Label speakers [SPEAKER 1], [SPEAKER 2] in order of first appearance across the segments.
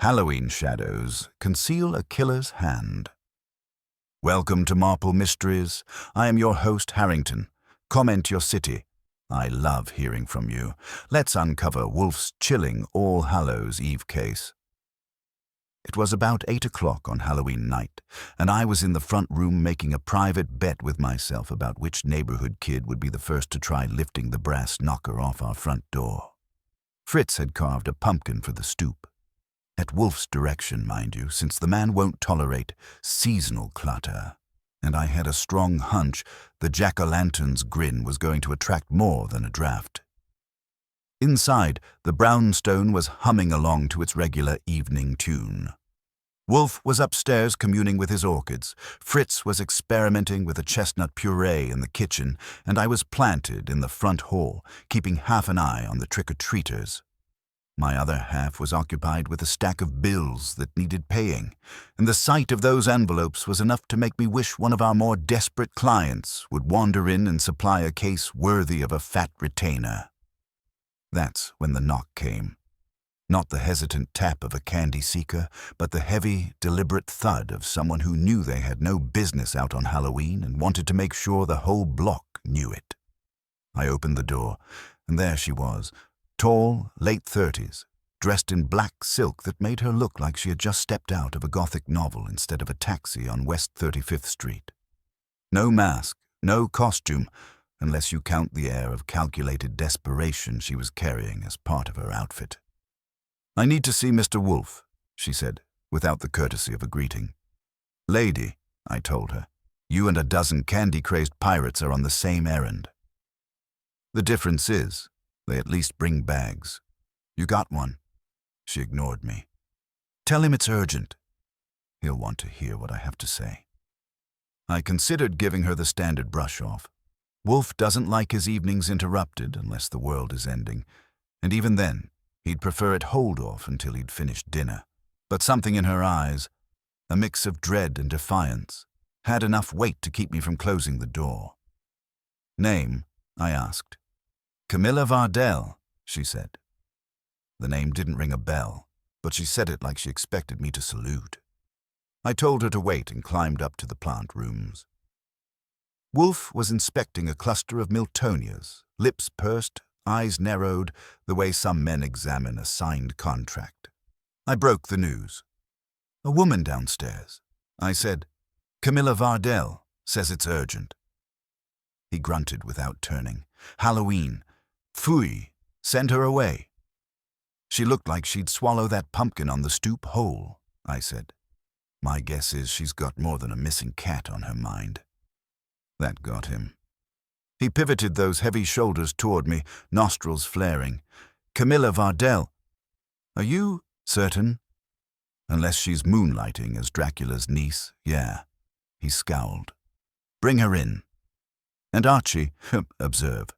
[SPEAKER 1] Halloween shadows conceal a killer's hand. Welcome to Marple Mysteries. I am your host, Harrington. Comment your city. I love hearing from you. Let's uncover Wolfe's chilling All Hallows Eve case. It was about 8 o'clock on Halloween night, and I was in the front room making a private bet with myself about which neighborhood kid would be the first to try lifting the brass knocker off our front door. Fritz had carved a pumpkin for the stoop. At Wolfe's direction, mind you, since the man won't tolerate seasonal clutter. And I had a strong hunch the jack-o'-lantern's grin was going to attract more than a draft. Inside, the brownstone was humming along to its regular evening tune. Wolfe was upstairs communing with his orchids, Fritz was experimenting with a chestnut puree in the kitchen, and I was planted in the front hall, keeping half an eye on the trick-or-treaters. My other half was occupied with a stack of bills that needed paying, and the sight of those envelopes was enough to make me wish one of our more desperate clients would wander in and supply a case worthy of a fat retainer. That's when the knock came. Not the hesitant tap of a candy seeker, but the heavy, deliberate thud of someone who knew they had no business out on Halloween and wanted to make sure the whole block knew it. I opened the door, and there she was, tall, late 30s, dressed in black silk that made her look like she had just stepped out of a Gothic novel instead of a taxi on West 35th Street. No mask, no costume, unless you count the air of calculated desperation she was carrying as part of her outfit. "I need to see Mr. Wolfe," she said, without the courtesy of a greeting. "Lady," I told her, "you and a dozen candy-crazed pirates are on the same errand. The difference is, they at least bring bags. You got one." She ignored me. "Tell him it's urgent. He'll want to hear what I have to say." I considered giving her the standard brush-off. Wolfe doesn't like his evenings interrupted unless the world is ending, and even then, he'd prefer it hold off until he'd finished dinner. But something in her eyes, a mix of dread and defiance, had enough weight to keep me from closing the door. "Name?" I asked. "Camilla Vardell," she said. The name didn't ring a bell, but she said it like she expected me to salute. I told her to wait and climbed up to the plant rooms. Wolfe was inspecting a cluster of Miltonias, lips pursed, eyes narrowed, the way some men examine a signed contract. I broke the news. "A woman downstairs," I said. "Camilla Vardell says it's urgent." He grunted without turning. "Halloween. Phooey. Send her away." "She looked like she'd swallow that pumpkin on the stoop whole," I said. "My guess is she's got more than a missing cat on her mind." That got him. He pivoted those heavy shoulders toward me, nostrils flaring. "Camilla Vardell. Are you certain?" "Unless she's moonlighting as Dracula's niece, yeah." He scowled. "Bring her in." And Archie, observe,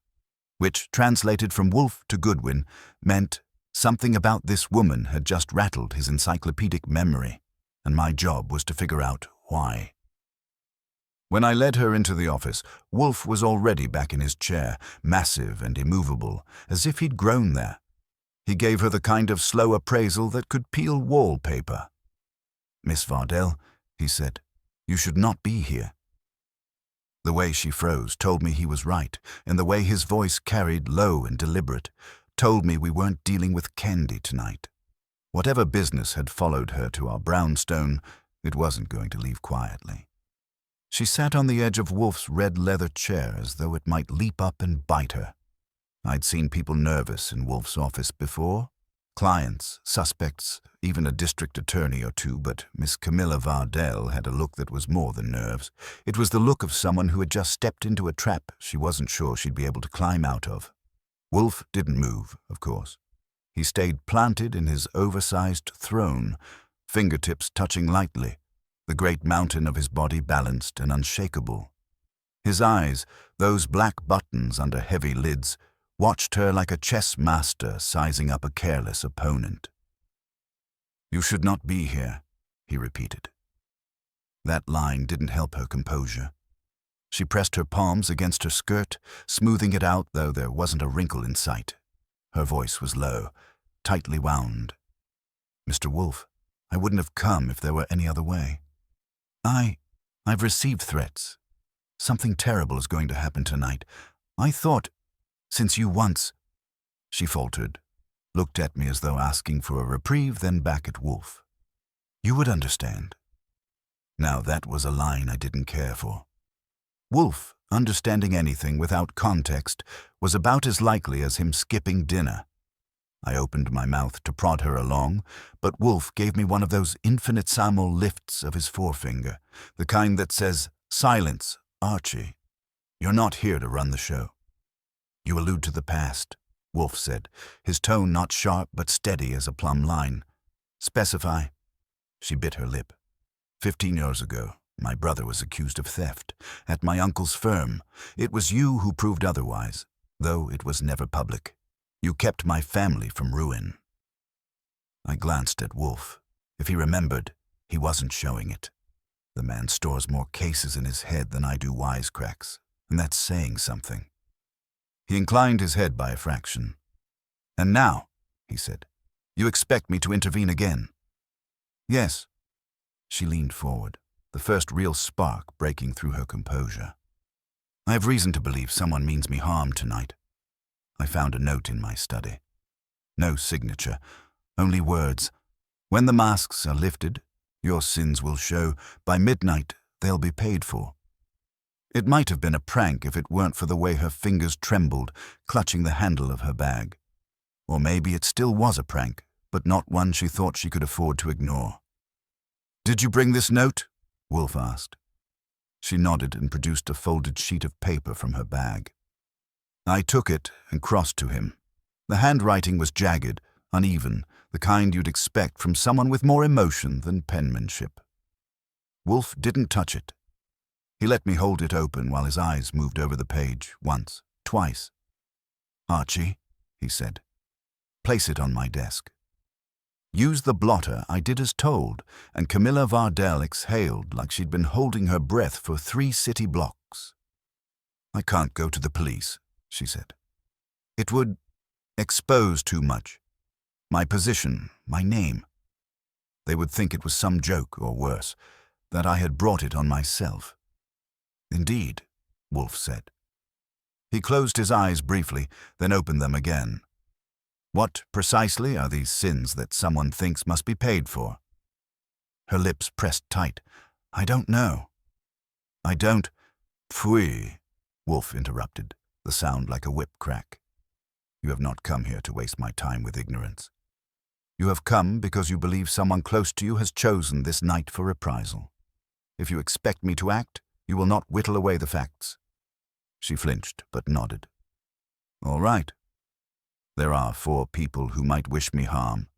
[SPEAKER 1] which translated from Wolfe to Goodwin, meant something about this woman had just rattled his encyclopedic memory, and my job was to figure out why. When I led her into the office, Wolfe was already back in his chair, massive and immovable, as if he'd grown there. He gave her the kind of slow appraisal that could peel wallpaper. "Miss Vardell," he said, "you should not be here." The way she froze told me he was right, and the way his voice carried low and deliberate told me we weren't dealing with candy tonight. Whatever business had followed her to our brownstone, it wasn't going to leave quietly. She sat on the edge of Wolfe's red leather chair as though it might leap up and bite her. I'd seen people nervous in Wolfe's office before. Clients, suspects, even a district attorney or two, but Miss Camilla Vardell had a look that was more than nerves. It was the look of someone who had just stepped into a trap she wasn't sure she'd be able to climb out of. Wolfe didn't move, of course. He stayed planted in his oversized throne, fingertips touching lightly, the great mountain of his body balanced and unshakable. His eyes, those black buttons under heavy lids, watched her like a chess master sizing up a careless opponent. "You should not be here," he repeated. That line didn't help her composure. She pressed her palms against her skirt, smoothing it out though there wasn't a wrinkle in sight. Her voice was low, tightly wound. "Mr. Wolfe," I wouldn't have come if there were any other way. I've received threats. Something terrible is going to happen tonight. I thought, since you once—" She faltered, looked at me as though asking for a reprieve, then back at Wolfe. "You would understand." Now that was a line I didn't care for. Wolfe, understanding anything without context, was about as likely as him skipping dinner. I opened my mouth to prod her along, but Wolfe gave me one of those infinitesimal lifts of his forefinger, the kind that says, "Silence, Archie. You're not here to run the show." "You allude to the past," Wolfe said, his tone not sharp but steady as a plumb line. "Specify." She bit her lip. 15 years ago, my brother was accused of theft at my uncle's firm. It was you who proved otherwise, though it was never public. You kept my family from ruin." I glanced at Wolfe. If he remembered, he wasn't showing it. The man stores more cases in his head than I do wisecracks, and that's saying something. He inclined his head by a fraction. "And now," he said, "you expect me to intervene again?" "Yes." She leaned forward, the first real spark breaking through her composure. "I have reason to believe someone means me harm tonight." I found a note in my study. No signature, only words. "When the masks are lifted, your sins will show. By midnight, they'll be paid for." It might have been a prank if it weren't for the way her fingers trembled, clutching the handle of her bag. Or maybe it still was a prank, but not one she thought she could afford to ignore. "Did you bring this note?" Wolfe asked. She nodded and produced a folded sheet of paper from her bag. I took it and crossed to him. The handwriting was jagged, uneven, the kind you'd expect from someone with more emotion than penmanship. Wolfe didn't touch it. He let me hold it open while his eyes moved over the page, once, twice. "Archie," he said, "place it on my desk." Use the blotter I did as told, and Camilla Vardell exhaled like she'd been holding her breath for 3 city blocks. "I can't go to the police," she said. "It would expose too much. My position, my name. They would think it was some joke, or worse, that I had brought it on myself." "Indeed," Wolfe said. He closed his eyes briefly, then opened them again. "What precisely are these sins that someone thinks must be paid for?" Her lips pressed tight. "I don't know." "I don't—" "Pfui," Wolfe interrupted, the sound like a whip crack. "You have not come here to waste my time with ignorance. You have come because you believe someone close to you has chosen this night for reprisal. If you expect me to act, you will not whittle away the facts." She flinched, but nodded. "All right. There are 4 people who might wish me harm.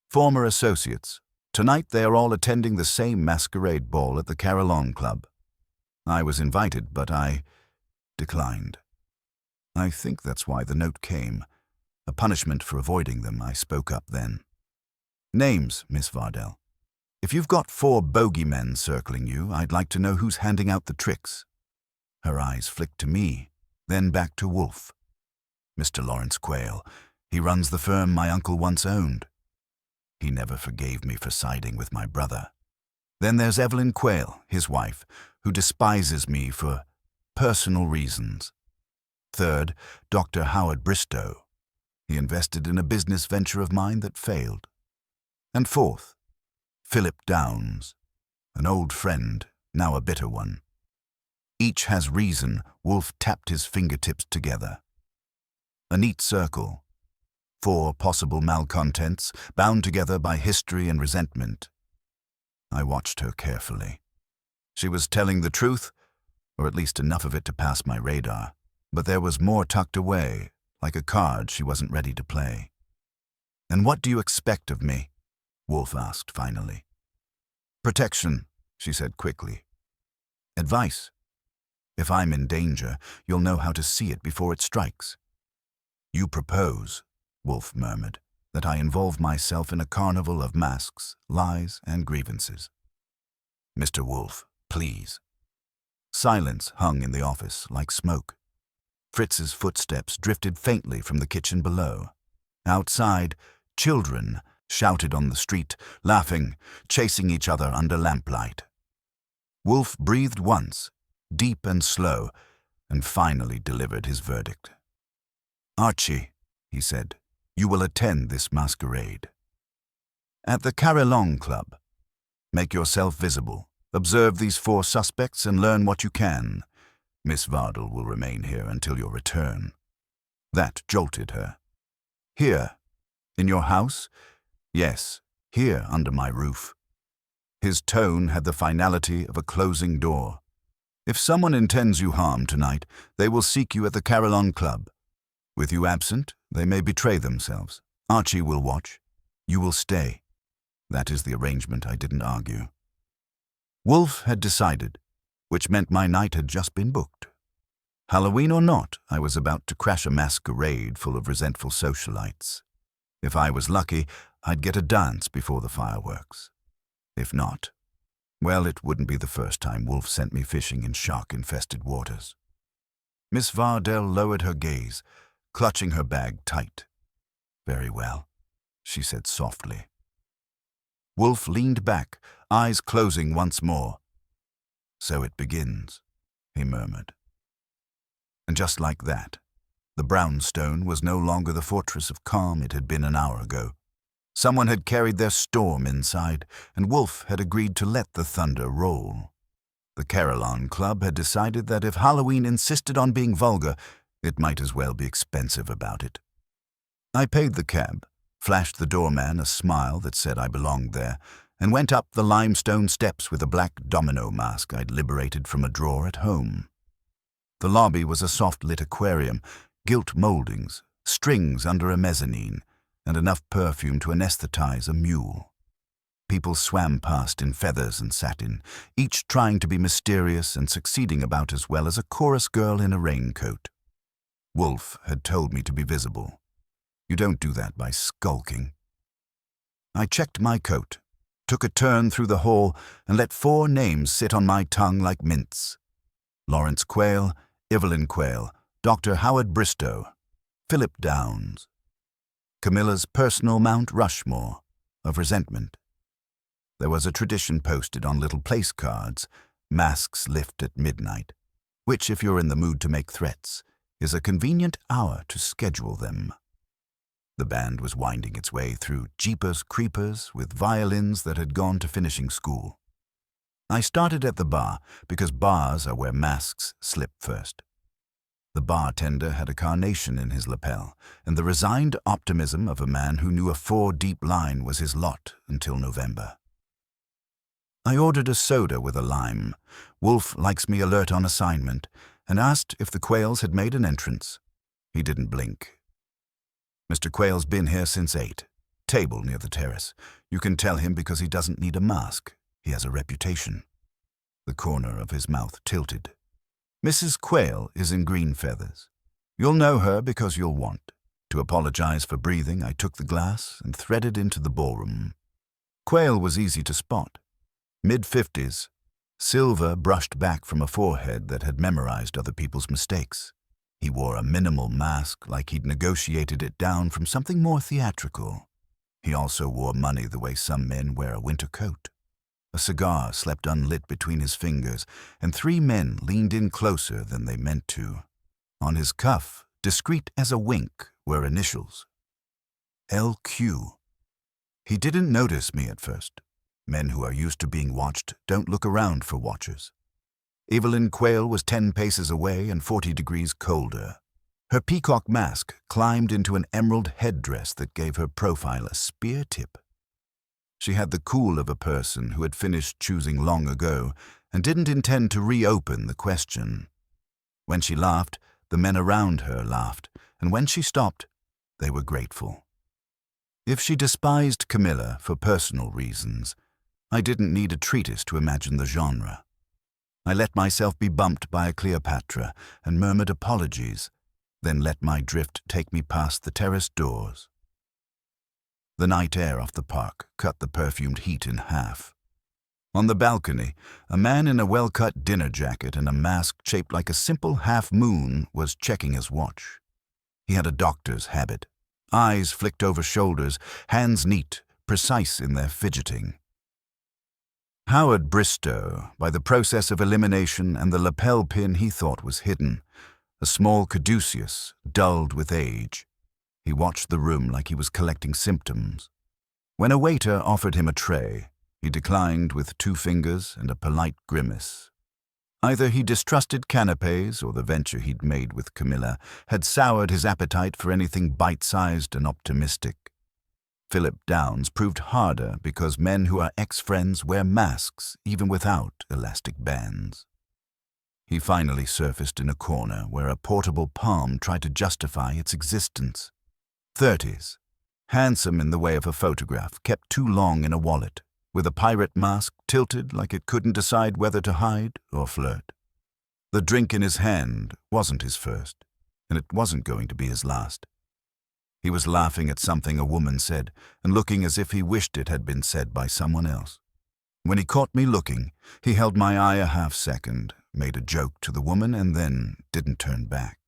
[SPEAKER 1] Former associates. Tonight they are all attending the same masquerade ball at the Carillon Club. I was invited, but I declined. I think that's why the note came. A punishment for avoiding them, I spoke up then. Names, Miss Vardell. If you've got 4 bogeymen circling you, I'd like to know who's handing out the tricks." Her eyes flicked to me, then back to Wolfe. "Mr. Lawrence Quayle. He runs the firm my uncle once owned. He never forgave me for siding with my brother. Then there's Evelyn Quayle, his wife, who despises me for personal reasons. Third, Dr. Howard Bristow. He invested in a business venture of mine that failed. And fourth, Philip Downs, an old friend, now a bitter one. Each has reason." Wolfe tapped his fingertips together. A neat circle. 4 possible malcontents, bound together by history and resentment. I watched her carefully. She was telling the truth, or at least enough of it to pass my radar, but there was more tucked away, like a card she wasn't ready to play. "And what do you expect of me?" Wolfe asked finally. "Protection," she said quickly. "Advice. If I'm in danger, you'll know how to see it before it strikes." "You propose," Wolfe murmured, "that I involve myself in a carnival of masks, lies, and grievances." "Mr. Wolfe, please." Silence hung in the office like smoke. Fritz's footsteps drifted faintly from the kitchen below. Outside, children, shouted on the street, laughing, chasing each other under lamplight. Wolfe breathed once, deep and slow, and finally delivered his verdict. "Archie," he said, "you will attend this masquerade. At the Carillon Club. Make yourself visible. Observe these 4 suspects and learn what you can. Miss Vardel will remain here until your return." That jolted her. "Here? In your house?" "Yes, here under my roof." His tone had the finality of a closing door. "If someone intends you harm tonight, they will seek you at the Carillon Club. With you absent, they may betray themselves. Archie will watch. You will stay." That is the arrangement I didn't argue. Wolfe had decided, which meant my night had just been booked. Halloween or not, I was about to crash a masquerade full of resentful socialites. If I was lucky, I'd get a dance before the fireworks. If not, well, it wouldn't be the first time Wolfe sent me fishing in shark-infested waters. Miss Vardel lowered her gaze, clutching her bag tight. "Very well," she said softly. Wolfe leaned back, eyes closing once more. "So it begins," he murmured. And just like that, the brownstone was no longer the fortress of calm it had been an hour ago. Someone had carried their storm inside, and Wolfe had agreed to let the thunder roll. The Carillon Club had decided that if Halloween insisted on being vulgar, it might as well be expensive about it. I paid the cab, flashed the doorman a smile that said I belonged there, and went up the limestone steps with a black domino mask I'd liberated from a drawer at home. The lobby was a soft-lit aquarium, gilt moldings, strings under a mezzanine, and enough perfume to anesthetize a mule. People swam past in feathers and satin, each trying to be mysterious and succeeding about as well as a chorus girl in a raincoat. Wolfe had told me to be visible. You don't do that by skulking. I checked my coat, took a turn through the hall, and let 4 names sit on my tongue like mints. Lawrence Quayle, Evelyn Quayle, Dr. Howard Bristow, Philip Downs. Camilla's personal Mount Rushmore of resentment. There was a tradition posted on little place cards, masks lift at midnight, which, if you're in the mood to make threats, is a convenient hour to schedule them. The band was winding its way through Jeepers Creepers with violins that had gone to finishing school. I started at the bar because bars are where masks slip first. The bartender had a carnation in his lapel, and the resigned optimism of a man who knew a 4-deep line was his lot until November. I ordered a soda with a lime. Wolfe likes me alert on assignment, and asked if the Quayles had made an entrance. He didn't blink. "Mr. Quayle's been here since 8. Table near the terrace. You can tell him because he doesn't need a mask. He has a reputation." The corner of his mouth tilted. "Mrs. Quayle is in green feathers. You'll know her because you'll want." To apologize for breathing, I took the glass and threaded into the ballroom. Quayle was easy to spot. Mid-50s, silver brushed back from a forehead that had memorized other people's mistakes. He wore a minimal mask like he'd negotiated it down from something more theatrical. He also wore money the way some men wear a winter coat. A cigar slept unlit between his fingers, and 3 men leaned in closer than they meant to. On his cuff, discreet as a wink, were initials. LQ. He didn't notice me at first. Men who are used to being watched don't look around for watchers. Evelyn Quayle was 10 paces away and 40 degrees colder. Her peacock mask climbed into an emerald headdress that gave her profile a spear tip. She had the cool of a person who had finished choosing long ago and didn't intend to reopen the question. When she laughed, the men around her laughed, and when she stopped, they were grateful. If she despised Camilla for personal reasons, I didn't need a treatise to imagine the genre. I let myself be bumped by a Cleopatra and murmured apologies, then let my drift take me past the terrace doors. The night air off the park cut the perfumed heat in half. On the balcony, a man in a well-cut dinner jacket and a mask shaped like a simple half-moon was checking his watch. He had a doctor's habit. Eyes flicked over shoulders, hands neat, precise in their fidgeting. Howard Bristow, by the process of elimination and the lapel pin he thought was hidden, a small caduceus, dulled with age. He watched the room like he was collecting symptoms. When a waiter offered him a tray, he declined with 2 fingers and a polite grimace. Either he distrusted canapes or the venture he'd made with Camilla had soured his appetite for anything bite-sized and optimistic. Philip Downs proved harder because men who are ex-friends wear masks even without elastic bands. He finally surfaced in a corner where a portable palm tried to justify its existence. 30s, handsome in the way of a photograph, kept too long in a wallet, with a pirate mask tilted like it couldn't decide whether to hide or flirt. The drink in his hand wasn't his first, and it wasn't going to be his last. He was laughing at something a woman said, and looking as if he wished it had been said by someone else. When he caught me looking, he held my eye a half-second, made a joke to the woman, and then didn't turn back.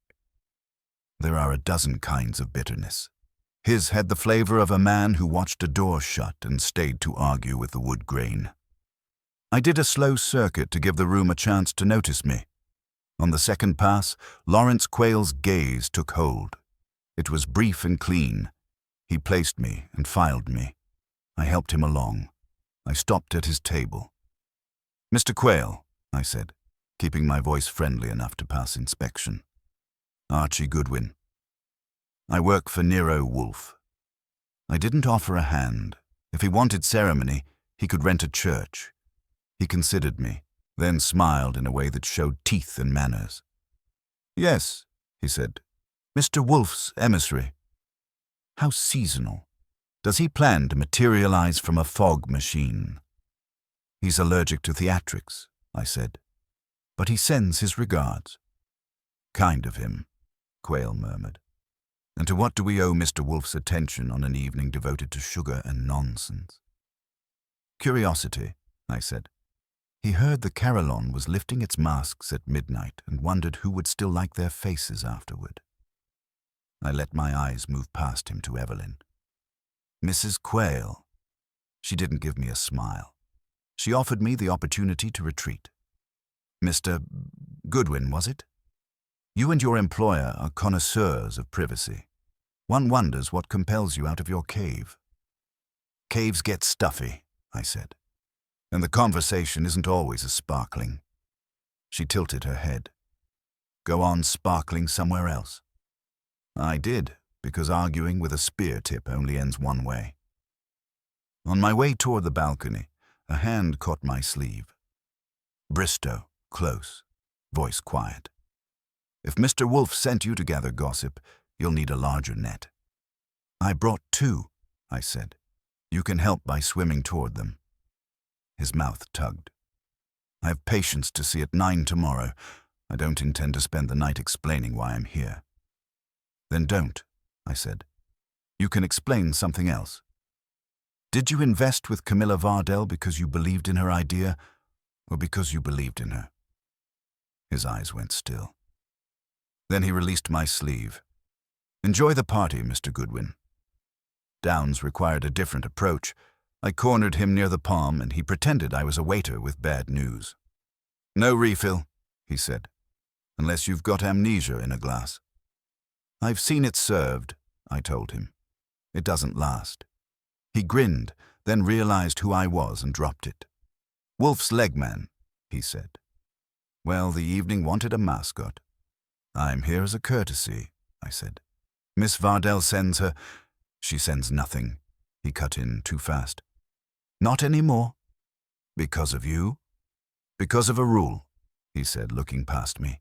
[SPEAKER 1] There are a dozen kinds of bitterness. His had the flavor of a man who watched a door shut and stayed to argue with the wood grain. I did a slow circuit to give the room a chance to notice me. On the second pass, Lawrence Quayle's gaze took hold. It was brief and clean. He placed me and filed me. I helped him along. I stopped at his table. "Mr. Quayle," I said, keeping my voice friendly enough to pass inspection. "Archie Goodwin. I work for Nero Wolfe." I didn't offer a hand. If he wanted ceremony, he could rent a church. He considered me, then smiled in a way that showed teeth and manners. "Yes," he said, "Mr. Wolfe's emissary." How seasonal. Does he plan to materialize from a fog machine? "He's allergic to theatrics," I said, "but he sends his regards." "Kind of him," Quayle murmured. "And to what do we owe Mr. Wolfe's attention on an evening devoted to sugar and nonsense?" "Curiosity," I said. He heard the carillon was lifting its masks at midnight and wondered who would still like their faces afterward. I let my eyes move past him to Evelyn. "Mrs. Quayle." She didn't give me a smile. She offered me the opportunity to retreat. "Mr. Goodwin, was it? You and your employer are connoisseurs of privacy. One wonders what compels you out of your cave." "Caves get stuffy," I said, "and the conversation isn't always as sparkling." She tilted her head. "Go on sparkling somewhere else." I did, because arguing with a spear tip only ends one way. On my way toward the balcony, a hand caught my sleeve. "Bristow, close, voice quiet. If Mr. Wolfe sent you to gather gossip, you'll need a larger net." "I brought 2, I said. "You can help by swimming toward them." His mouth tugged. "I have patience to see at 9 tomorrow. I don't intend to spend the night explaining why I'm here." "Then don't," I said. "You can explain something else. Did you invest with Camilla Vardell because you believed in her idea, or because you believed in her?" His eyes went still. Then he released my sleeve. "Enjoy the party, Mr. Goodwin." Downs required a different approach. I cornered him near the palm, and he pretended I was a waiter with bad news. "No refill," he said, "unless you've got amnesia in a glass." "I've seen it served," I told him. "It doesn't last." He grinned, then realized who I was and dropped it. "Wolfe's legman," he said. Well, the evening wanted a mascot. "I'm here as a courtesy," I said. "Miss Vardell sends her—" "She sends nothing," he cut in too fast. "Not anymore." "Because of you?" "Because of a rule," he said, looking past me.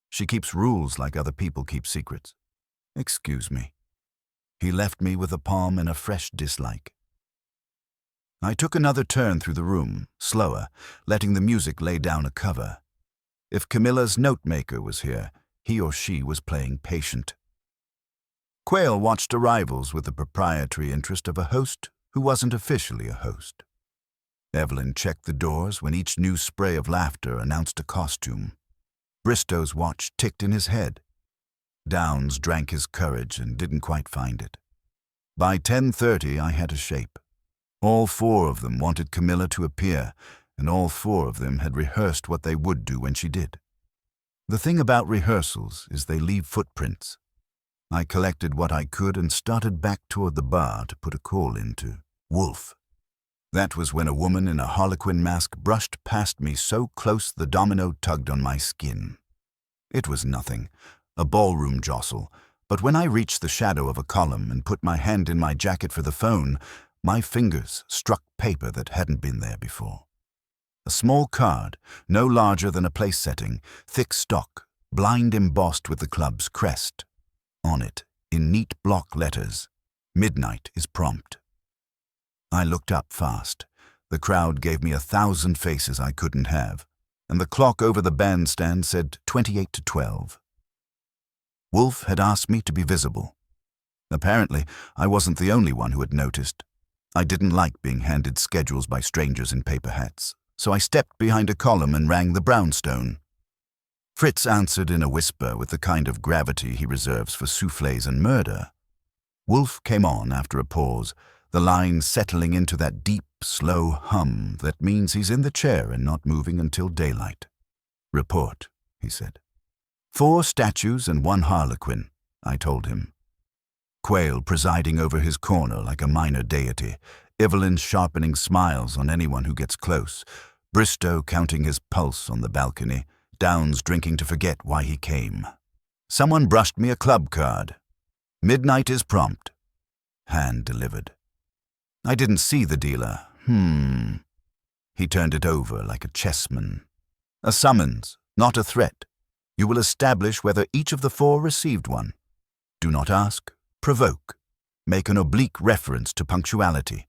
[SPEAKER 1] "She keeps rules like other people keep secrets." "Excuse me." He left me with a palm and a fresh dislike. I took another turn through the room, slower, letting the music lay down a cover. If Camilla's note-maker was here, he or she was playing patient. Quayle watched arrivals with the proprietary interest of a host who wasn't officially a host. Evelyn checked the doors when each new spray of laughter announced a costume. Bristow's watch ticked in his head. Downs drank his courage and didn't quite find it. By 10:30 I had a shape. All four of them wanted Camilla to appear, and all four of them had rehearsed what they would do when she did. The thing about rehearsals is they leave footprints. I collected what I could and started back toward the bar to put a call into Wolfe. That was when a woman in a harlequin mask brushed past me so close the domino tugged on my skin. It was nothing, a ballroom jostle, but when I reached the shadow of a column and put my hand in my jacket for the phone, my fingers struck paper that hadn't been there before. A small card, no larger than a place setting, thick stock, blind embossed with the club's crest. On it, in neat block letters, "Midnight is prompt." I looked up fast. The crowd gave me 1,000 faces I couldn't have, and the clock over the bandstand said 28 to 12. Wolfe had asked me to be visible. Apparently, I wasn't the only one who had noticed. I didn't like being handed schedules by strangers in paper hats, so I stepped behind a column and rang the brownstone. Fritz answered in a whisper with the kind of gravity he reserves for soufflés and murder. Wolfe came on after a pause, the line settling into that deep, slow hum that means he's in the chair and not moving until daylight. "Report," he said. "4 statues and 1 harlequin," I told him. Quayle presiding over his corner like a minor deity, Evelyn sharpening smiles on anyone who gets close, Bristow counting his pulse on the balcony, Downs drinking to forget why he came. Someone brushed me a club card. "Midnight is prompt." Hand delivered. I didn't see the dealer. He turned it over like a chessman. "A summons, not a threat. You will establish whether each of the 4 received one. Do not ask, provoke. Make an oblique reference to punctuality.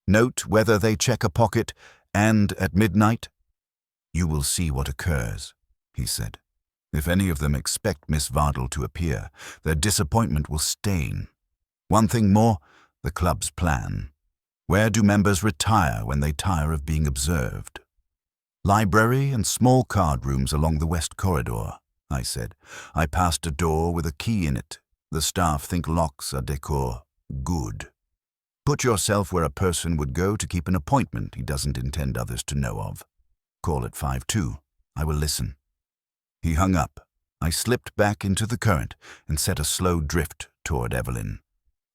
[SPEAKER 1] Note whether they check a pocket, and at midnight, you will see what occurs," he said. "If any of them expect Miss Vardel to appear, their disappointment will stain. One thing more, the club's plan. Where do members retire when they tire of being observed?" "Library and small card rooms along the west corridor," I said. I passed a door with a key in it. The staff think locks are decor. Good. Put yourself where a person would go to keep an appointment he doesn't intend others to know of. Call at 5-2. I will listen. He hung up. I slipped back into the current and set a slow drift toward Evelyn.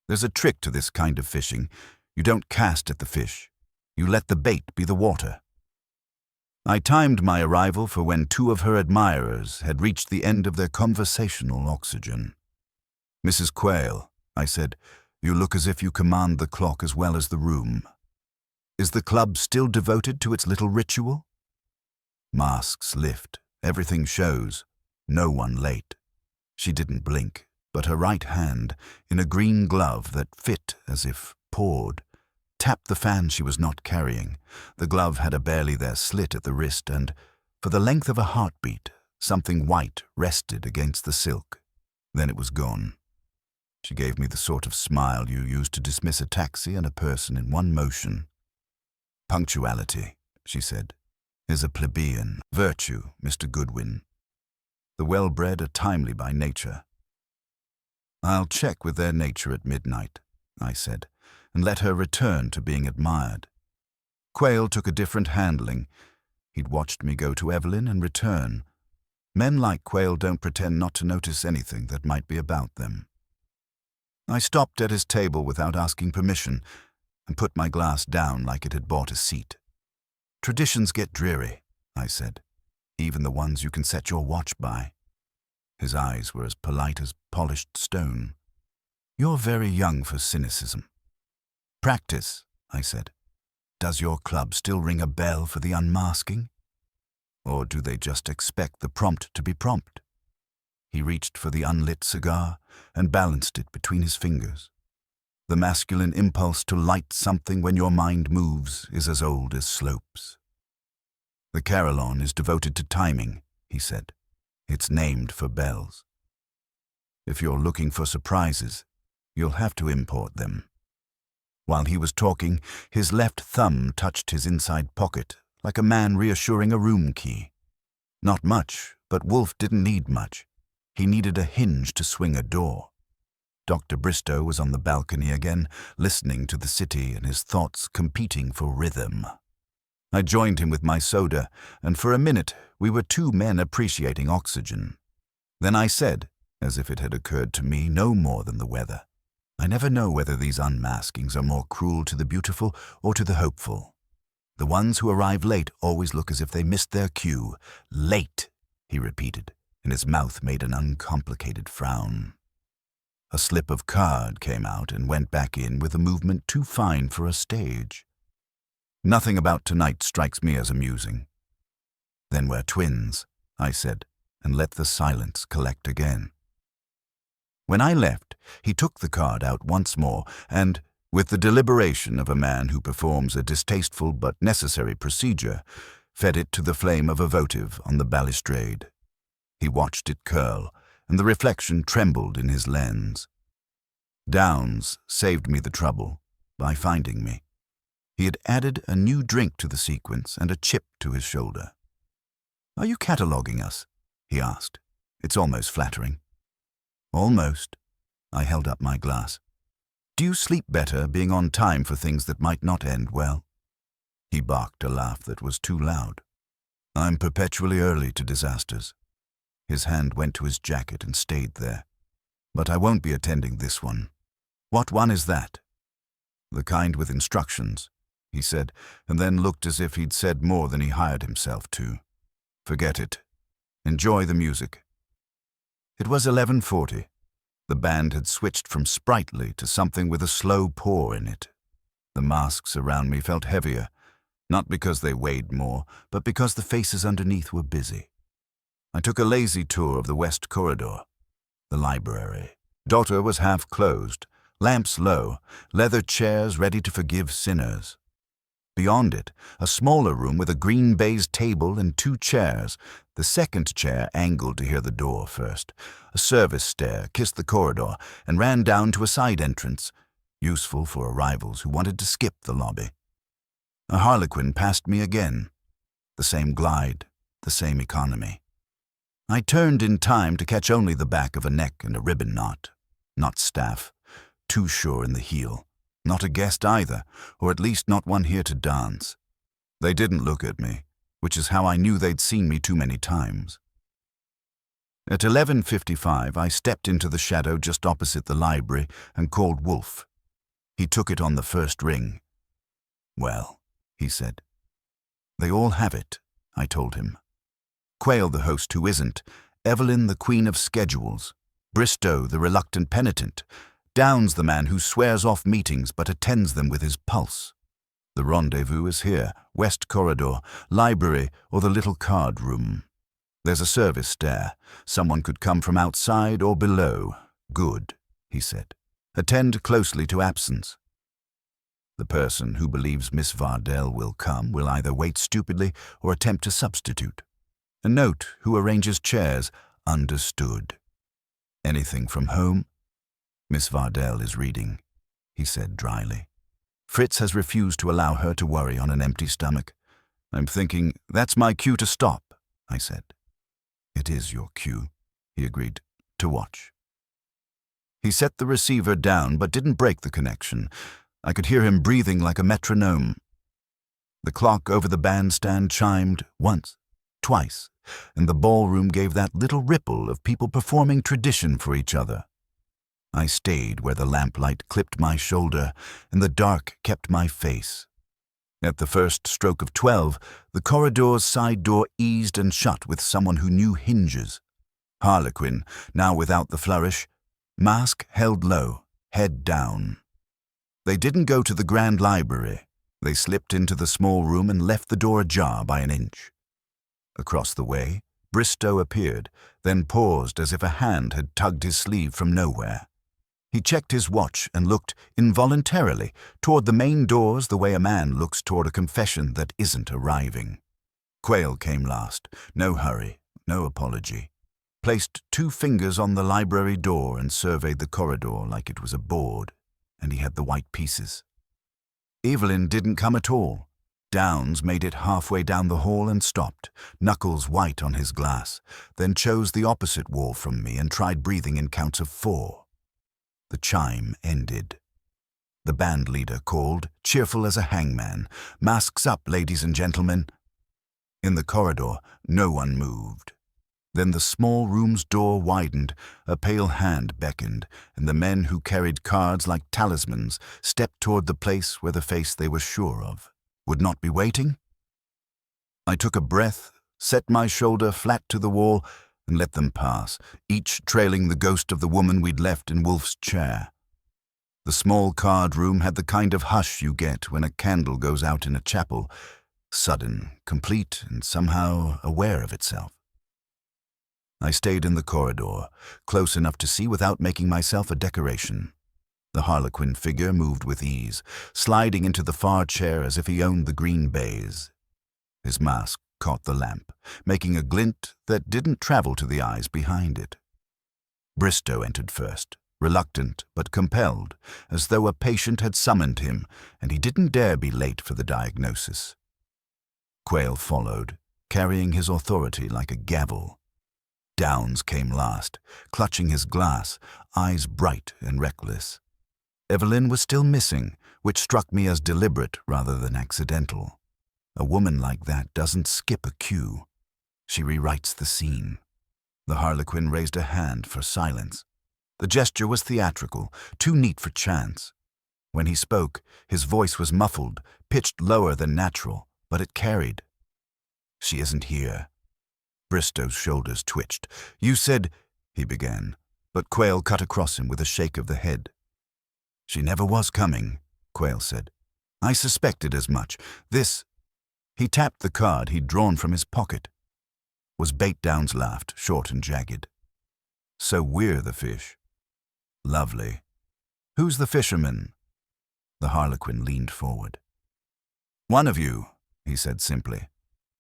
[SPEAKER 1] There's a trick to this kind of fishing. You don't cast at the fish. You let the bait be the water. I timed my arrival for when 2 of her admirers had reached the end of their conversational oxygen. "Mrs. Quayle," I said, "you look as if you command the clock as well as the room. Is the club still devoted to its little ritual?" Masks lift. Everything shows. No one late. She didn't blink, but her right hand, in a green glove that fit as if poured, tapped the fan she was not carrying. The glove had a barely there slit at the wrist, and, for the length of a heartbeat, something white rested against the silk. Then it was gone. She gave me the sort of smile you use to dismiss a taxi and a person in one motion. "Punctuality," she said, "is a plebeian virtue, Mr. Goodwin. The well-bred are timely by nature." "I'll check with their nature at midnight," I said, and let her return to being admired. Quayle took a different handling. He'd watched me go to Evelyn and return. Men like Quayle don't pretend not to notice anything that might be about them. I stopped at his table without asking permission and put my glass down like it had bought a seat. "Traditions get dreary," I said, "even the ones you can set your watch by." His eyes were as polite as polished stone. "You're very young for cynicism." "Practice," I said. "Does your club still ring a bell for the unmasking? Or do they just expect the prompt to be prompt?" He reached for the unlit cigar and balanced it between his fingers. "The masculine impulse to light something when your mind moves is as old as slopes. The carillon is devoted to timing," he said. "It's named for bells. If you're looking for surprises, you'll have to import them." While he was talking, his left thumb touched his inside pocket, like a man reassuring a room key. Not much, but Wolfe didn't need much. He needed a hinge to swing a door. Dr. Bristow was on the balcony again, listening to the city and his thoughts competing for rhythm. I joined him with my soda, and for a minute we were two men appreciating oxygen. Then I said, as if it had occurred to me no more than the weather, I never know whether these unmaskings are more cruel to the beautiful or to the hopeful. The ones who arrive late always look as if they missed their cue. Late, he repeated, and his mouth made an uncomplicated frown. A slip of card came out and went back in with a movement too fine for a stage. Nothing about tonight strikes me as amusing. Then we're twins, I said, and let the silence collect again. When I left, he took the card out once more and, with the deliberation of a man who performs a distasteful but necessary procedure, fed it to the flame of a votive on the balustrade. He watched it curl, and the reflection trembled in his lens. Downs saved me the trouble by finding me. He had added a new drink to the sequence and a chip to his shoulder. "Are you cataloguing us?" he asked. "It's almost flattering." "Almost." I held up my glass. "Do you sleep better being on time for things that might not end well?" He barked a laugh that was too loud. "I'm perpetually early to disasters." His hand went to his jacket and stayed there. "But I won't be attending this one." "What one is that?" "The kind with instructions," he said, and then looked as if he'd said more than he hired himself to. "Forget it. Enjoy the music." It was 11:40. The band had switched from sprightly to something with a slow pour in it. The masks around me felt heavier, not because they weighed more, but because the faces underneath were busy. I took a lazy tour of the west corridor. The library. Daughter was half closed, lamps low, leather chairs ready to forgive sinners. Beyond it, a smaller room with a green baize table and 2 chairs, the second chair angled to hear the door first. A service stair kissed the corridor and ran down to a side entrance, useful for arrivals who wanted to skip the lobby. A harlequin passed me again. The same glide, the same economy. I turned in time to catch only the back of a neck and a ribbon knot. Not staff, too sure in the heel. Not a guest either, or at least not one here to dance. They didn't look at me, which is how I knew they'd seen me too many times. At 11:55, I stepped into the shadow just opposite the library and called Wolfe. He took it on the first ring. "Well," he said. "They all have it," I told him. Quayle the host who isn't, Evelyn the queen of schedules, Bristow the reluctant penitent, Downs the man who swears off meetings but attends them with his pulse. The rendezvous is here, west corridor, library, or the little card room. There's a service stair. Someone could come from outside or below. Good, he said. Attend closely to absence. The person who believes Miss Vardell will come will either wait stupidly or attempt to substitute. A note who arranges chairs, understood. Anything from home? Miss Vardell is reading, he said dryly. Fritz has refused to allow her to worry on an empty stomach. I'm thinking, that's my cue to stop, I said. It is your cue, he agreed, to watch. He set the receiver down but didn't break the connection. I could hear him breathing like a metronome. The clock over the bandstand chimed once, twice, and the ballroom gave that little ripple of people performing tradition for each other. I stayed where the lamplight clipped my shoulder and the dark kept my face. At the first stroke of 12, the corridor's side door eased and shut with someone who knew hinges. Harlequin, now without the flourish, mask held low, head down. They didn't go to the grand library. They slipped into the small room and left the door ajar by an inch. Across the way, Bristow appeared, then paused as if a hand had tugged his sleeve from nowhere. He checked his watch and looked, involuntarily, toward the main doors the way a man looks toward a confession that isn't arriving. Quayle came last, no hurry, no apology. Placed 2 fingers on the library door and surveyed the corridor like it was a board, and he had the white pieces. Evelyn didn't come at all. Downs made it halfway down the hall and stopped, knuckles white on his glass, then chose the opposite wall from me and tried breathing in counts of 4. The chime ended. The band leader called, cheerful as a hangman, "Masks up, ladies and gentlemen." In the corridor, no one moved. Then the small room's door widened, a pale hand beckoned, and the men who carried cards like talismans stepped toward the place where the face they were sure of would not be waiting. I took a breath, set my shoulder flat to the wall, and let them pass, each trailing the ghost of the woman we'd left in Wolfe's chair. The small card room had the kind of hush you get when a candle goes out in a chapel, sudden, complete, and somehow aware of itself. I stayed in the corridor, close enough to see without making myself a decoration. The harlequin figure moved with ease, sliding into the far chair as if he owned the green baize. His mask caught the lamp, making a glint that didn't travel to the eyes behind it. Bristow entered first, reluctant but compelled, as though a patient had summoned him, and he didn't dare be late for the diagnosis. Quayle followed, carrying his authority like a gavel. Downes came last, clutching his glass, eyes bright and reckless. Evelyn was still missing, which struck me as deliberate rather than accidental. A woman like that doesn't skip a cue. She rewrites the scene. The harlequin raised a hand for silence. The gesture was theatrical, too neat for chance. When he spoke, his voice was muffled, pitched lower than natural, but it carried. "She isn't here." Bristow's shoulders twitched. "You said—" he began, but Quayle cut across him with a shake of the head. "She never was coming," Quayle said. "I suspected as much. This—" He tapped the card he'd drawn from his pocket. Was bait. Downes laughed, short and jagged. "So we're the fish." "Lovely. Who's the fisherman?" The harlequin leaned forward. "One of you," he said simply.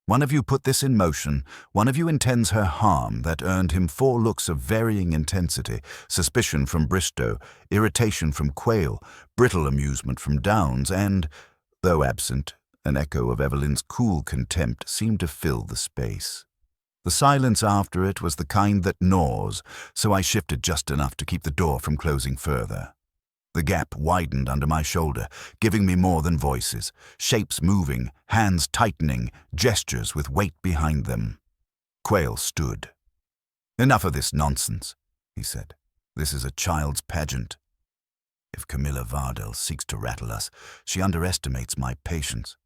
[SPEAKER 1] "One of you put this in motion. One of you intends her harm that earned him 4 looks of varying intensity, suspicion from Bristow, irritation from Quayle, brittle amusement from Downes, and, though absent, an echo of Evelyn's cool contempt seemed to fill the space. The silence after it was the kind that gnaws, so I shifted just enough to keep the door from closing further. The gap widened under my shoulder, giving me more than voices, shapes moving, hands tightening, gestures with weight behind them. Quayle stood. "Enough of this nonsense," he said. "This is a child's pageant. If Camilla Vardell seeks to rattle us, she underestimates my patience."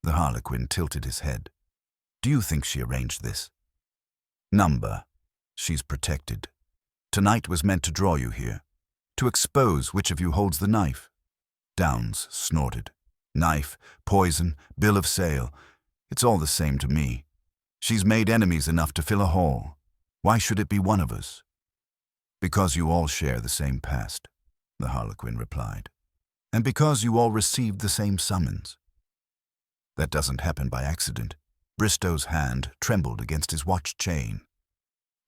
[SPEAKER 1] The harlequin tilted his head. "Do you think she arranged this?" "Number. She's protected. Tonight was meant to draw you here, to expose which of you holds the knife." Downes snorted. "Knife, poison, bill of sale. It's all the same to me. She's made enemies enough to fill a hall. Why should it be one of us?" "Because you all share the same past," the harlequin replied. "And because you all received the same summons. That doesn't happen by accident." Bristow's hand trembled against his watch chain.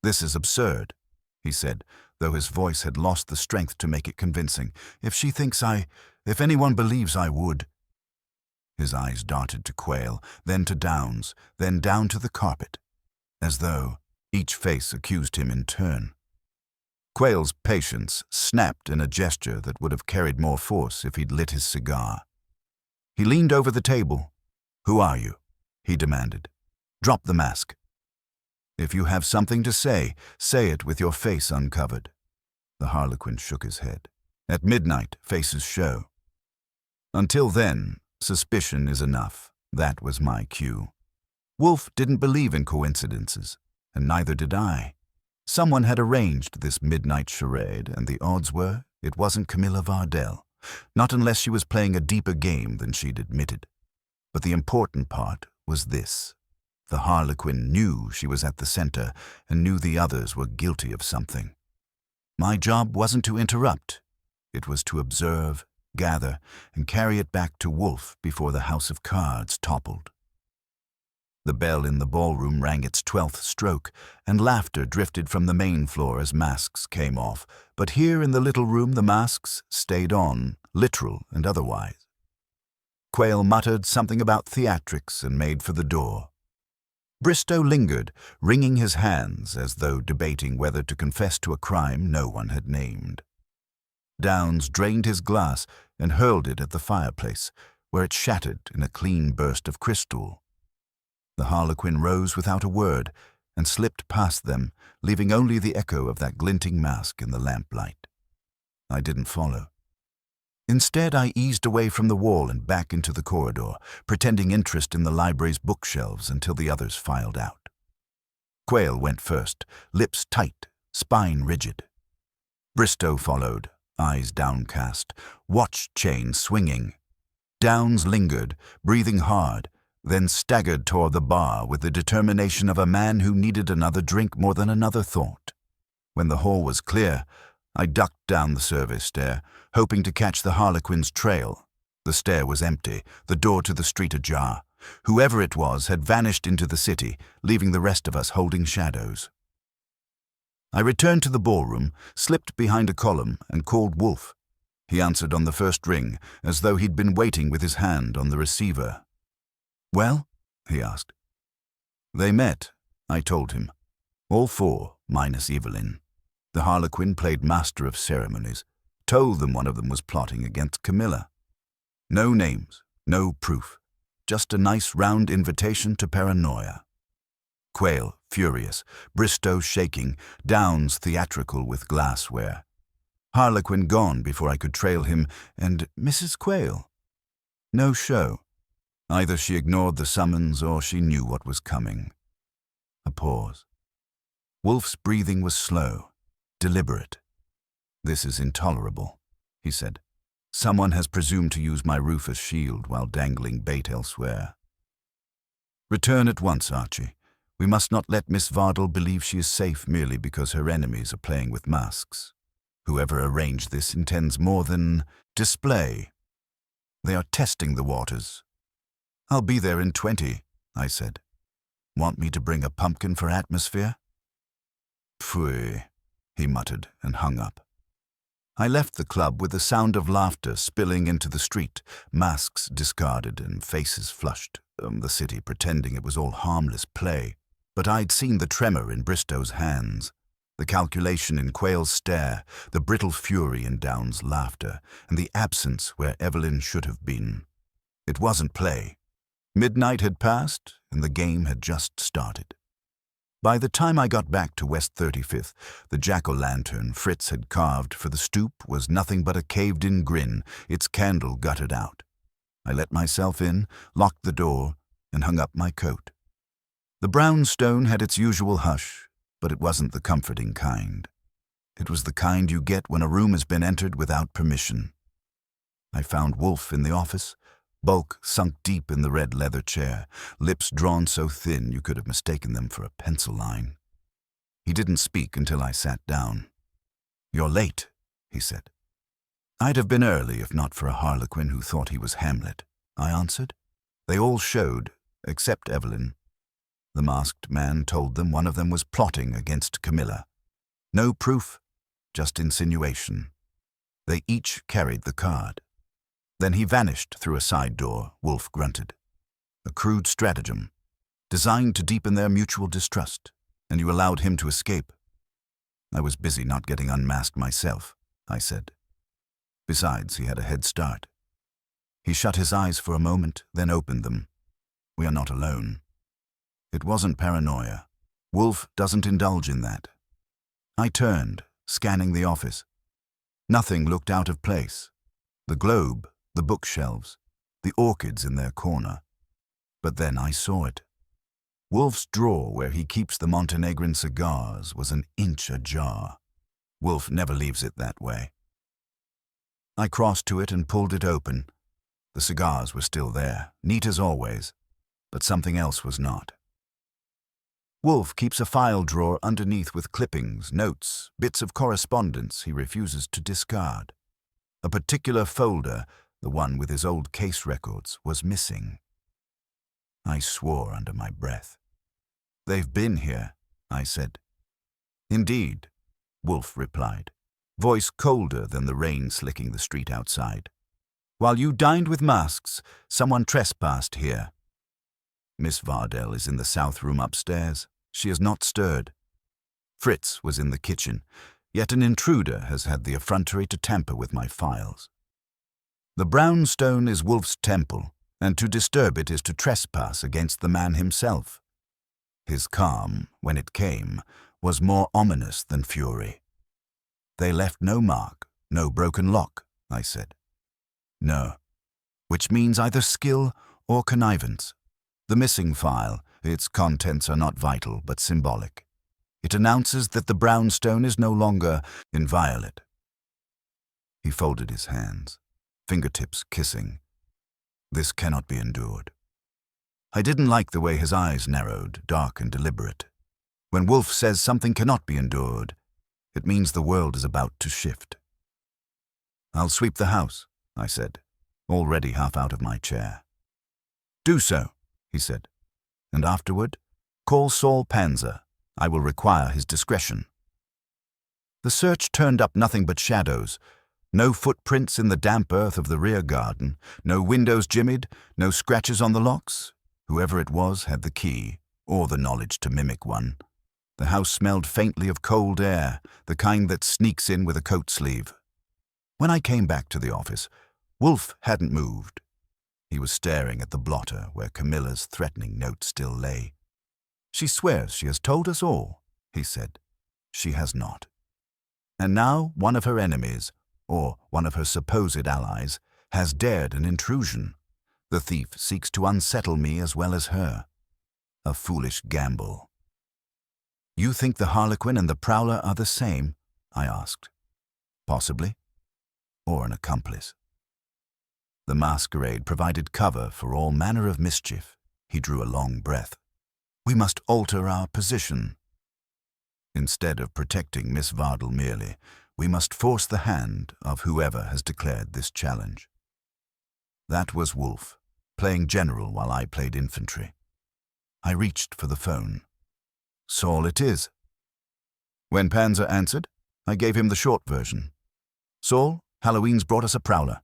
[SPEAKER 1] "This is absurd," he said, though his voice had lost the strength to make it convincing. If anyone believes I would." His eyes darted to Quayle, then to Downes, then down to the carpet, as though each face accused him in turn. Quayle's patience snapped in a gesture that would have carried more force if he'd lit his cigar. He leaned over the table. "Who are you?" he demanded. "Drop the mask. If you have something to say it with your face uncovered." The harlequin shook his head. "At midnight, faces show. Until then, suspicion is enough." That was my cue. Wolfe didn't believe in coincidences, and neither did I. Someone had arranged this midnight charade, and the odds were it wasn't Camilla Vardell, not unless she was playing a deeper game than she'd admitted. But the important part was this. The harlequin knew she was at the center and knew the others were guilty of something. My job wasn't to interrupt. It was to observe, gather, and carry it back to Wolfe before the house of cards toppled. The bell in the ballroom rang its 12th stroke, and laughter drifted from the main floor as masks came off, but here in the little room the masks stayed on, literal and otherwise. Quayle muttered something about theatrics and made for the door. Bristow lingered, wringing his hands as though debating whether to confess to a crime no one had named. Downs drained his glass and hurled it at the fireplace, where it shattered in a clean burst of crystal. The harlequin rose without a word and slipped past them, leaving only the echo of that glinting mask in the lamplight. I didn't follow. Instead, I eased away from the wall and back into the corridor, pretending interest in the library's bookshelves until the others filed out. Quayle went first, lips tight, spine rigid. Bristow followed, eyes downcast, watch chain swinging. Downs lingered, breathing hard, then staggered toward the bar with the determination of a man who needed another drink more than another thought. When the hall was clear, I ducked down the service stair, hoping to catch the harlequin's trail. The stair was empty, the door to the street ajar. Whoever it was had vanished into the city, leaving the rest of us holding shadows. I returned to the ballroom, slipped behind a column, and called Wolfe. He answered on the first ring, as though he'd been waiting with his hand on the receiver. "Well?" he asked. "They met," I told him. "All four, minus Evelyn. The harlequin played master of ceremonies, told them one of them was plotting against Camilla. No names, no proof, just a nice round invitation to paranoia." Quayle furious, Bristow shaking, Downs theatrical with glassware. Harlequin gone before I could trail him, and Mrs. Quayle? No show. Either she ignored the summons or she knew what was coming. A pause. Wolfe's breathing was slow, deliberate. "This is intolerable," he said. "Someone has presumed to use my roof as shield while dangling bait elsewhere. Return at once, Archie. We must not let Miss Vardel believe she is safe merely because her enemies are playing with masks. Whoever arranged this intends more than display. They are testing the waters." "I'll be there in 20, I said. "Want me to bring a pumpkin for atmosphere?" "Pfui," he muttered and hung up. I left the club with the sound of laughter spilling into the street, masks discarded and faces flushed, the city pretending it was all harmless play. But I'd seen the tremor in Bristow's hands, the calculation in Quayle's stare, the brittle fury in Downs' laughter, and the absence where Evelyn should have been. It wasn't play. Midnight had passed, and the game had just started. By the time I got back to West 35th, the jack-o'-lantern Fritz had carved for the stoop was nothing but a caved-in grin, its candle gutted out. I let myself in, locked the door, and hung up my coat. The brownstone had its usual hush, but it wasn't the comforting kind. It was the kind you get when a room has been entered without permission. I found Wolfe in the office, bulk sunk deep in the red leather chair, lips drawn so thin you could have mistaken them for a pencil line. He didn't speak until I sat down. "You're late," he said. "I'd have been early if not for a harlequin who thought he was Hamlet," I answered. "They all showed, except Evelyn. The masked man told them one of them was plotting against Camilla. No proof, just insinuation. They each carried the card. Then he vanished through a side door," Wolfe grunted. "A crude stratagem, designed to deepen their mutual distrust, and you allowed him to escape." "I was busy not getting unmasked myself," I said. "Besides, he had a head start." He shut his eyes for a moment, then opened them. "We are not alone." It wasn't paranoia. Wolfe doesn't indulge in that. I turned, scanning the office. Nothing looked out of place. The globe, the bookshelves, the orchids in their corner. But then I saw it. Wolfe's drawer where he keeps the Montenegrin cigars was an inch ajar. Wolfe never leaves it that way. I crossed to it and pulled it open. The cigars were still there, neat as always, but something else was not. Wolfe keeps a file drawer underneath with clippings, notes, bits of correspondence he refuses to discard. A particular folder, the one with his old case records, was missing. I swore under my breath. "They've been here," I said. "Indeed," Wolfe replied, voice colder than the rain slicking the street outside. "While you dined with masks, someone trespassed here. Miss Vardel is in the south room upstairs. She has not stirred. Fritz was in the kitchen. Yet an intruder has had the effrontery to tamper with my files. The brownstone is Wolfe's temple, and to disturb it is to trespass against the man himself. His calm, when it came, was more ominous than fury. They left no mark, no broken lock, I said. No, which means either skill or connivance. The missing file, its contents are not vital but symbolic. It announces that the brownstone is no longer inviolate. He folded his hands, fingertips kissing. This cannot be endured. I didn't like the way his eyes narrowed, dark and deliberate. When Wolfe says something cannot be endured, it means the world is about to shift. I'll sweep the house, I said, already half out of my chair. Do so, he said, and afterward, call Saul Panzer. I will require his discretion. The search turned up nothing but shadows. No footprints in the damp earth of the rear garden, no windows jimmied, no scratches on the locks. Whoever it was had the key, or the knowledge to mimic one. The house smelled faintly of cold air, the kind that sneaks in with a coat sleeve. When I came back to the office, Wolfe hadn't moved. He was staring at the blotter where Camilla's threatening note still lay. She swears she has told us all, he said. She has not. And now one of her enemies, or one of her supposed allies, has dared an intrusion. The thief seeks to unsettle me as well as her. A foolish gamble. You think the harlequin and the prowler are the same? I asked. Possibly. Or an accomplice. The masquerade provided cover for all manner of mischief. He drew a long breath. We must alter our position. Instead of protecting Miss Vardel merely, we must force the hand of whoever has declared this challenge. That was Wolfe, playing general while I played infantry. I reached for the phone. Saul it is. When Panzer answered, I gave him the short version. Saul, Halloween's brought us a prowler.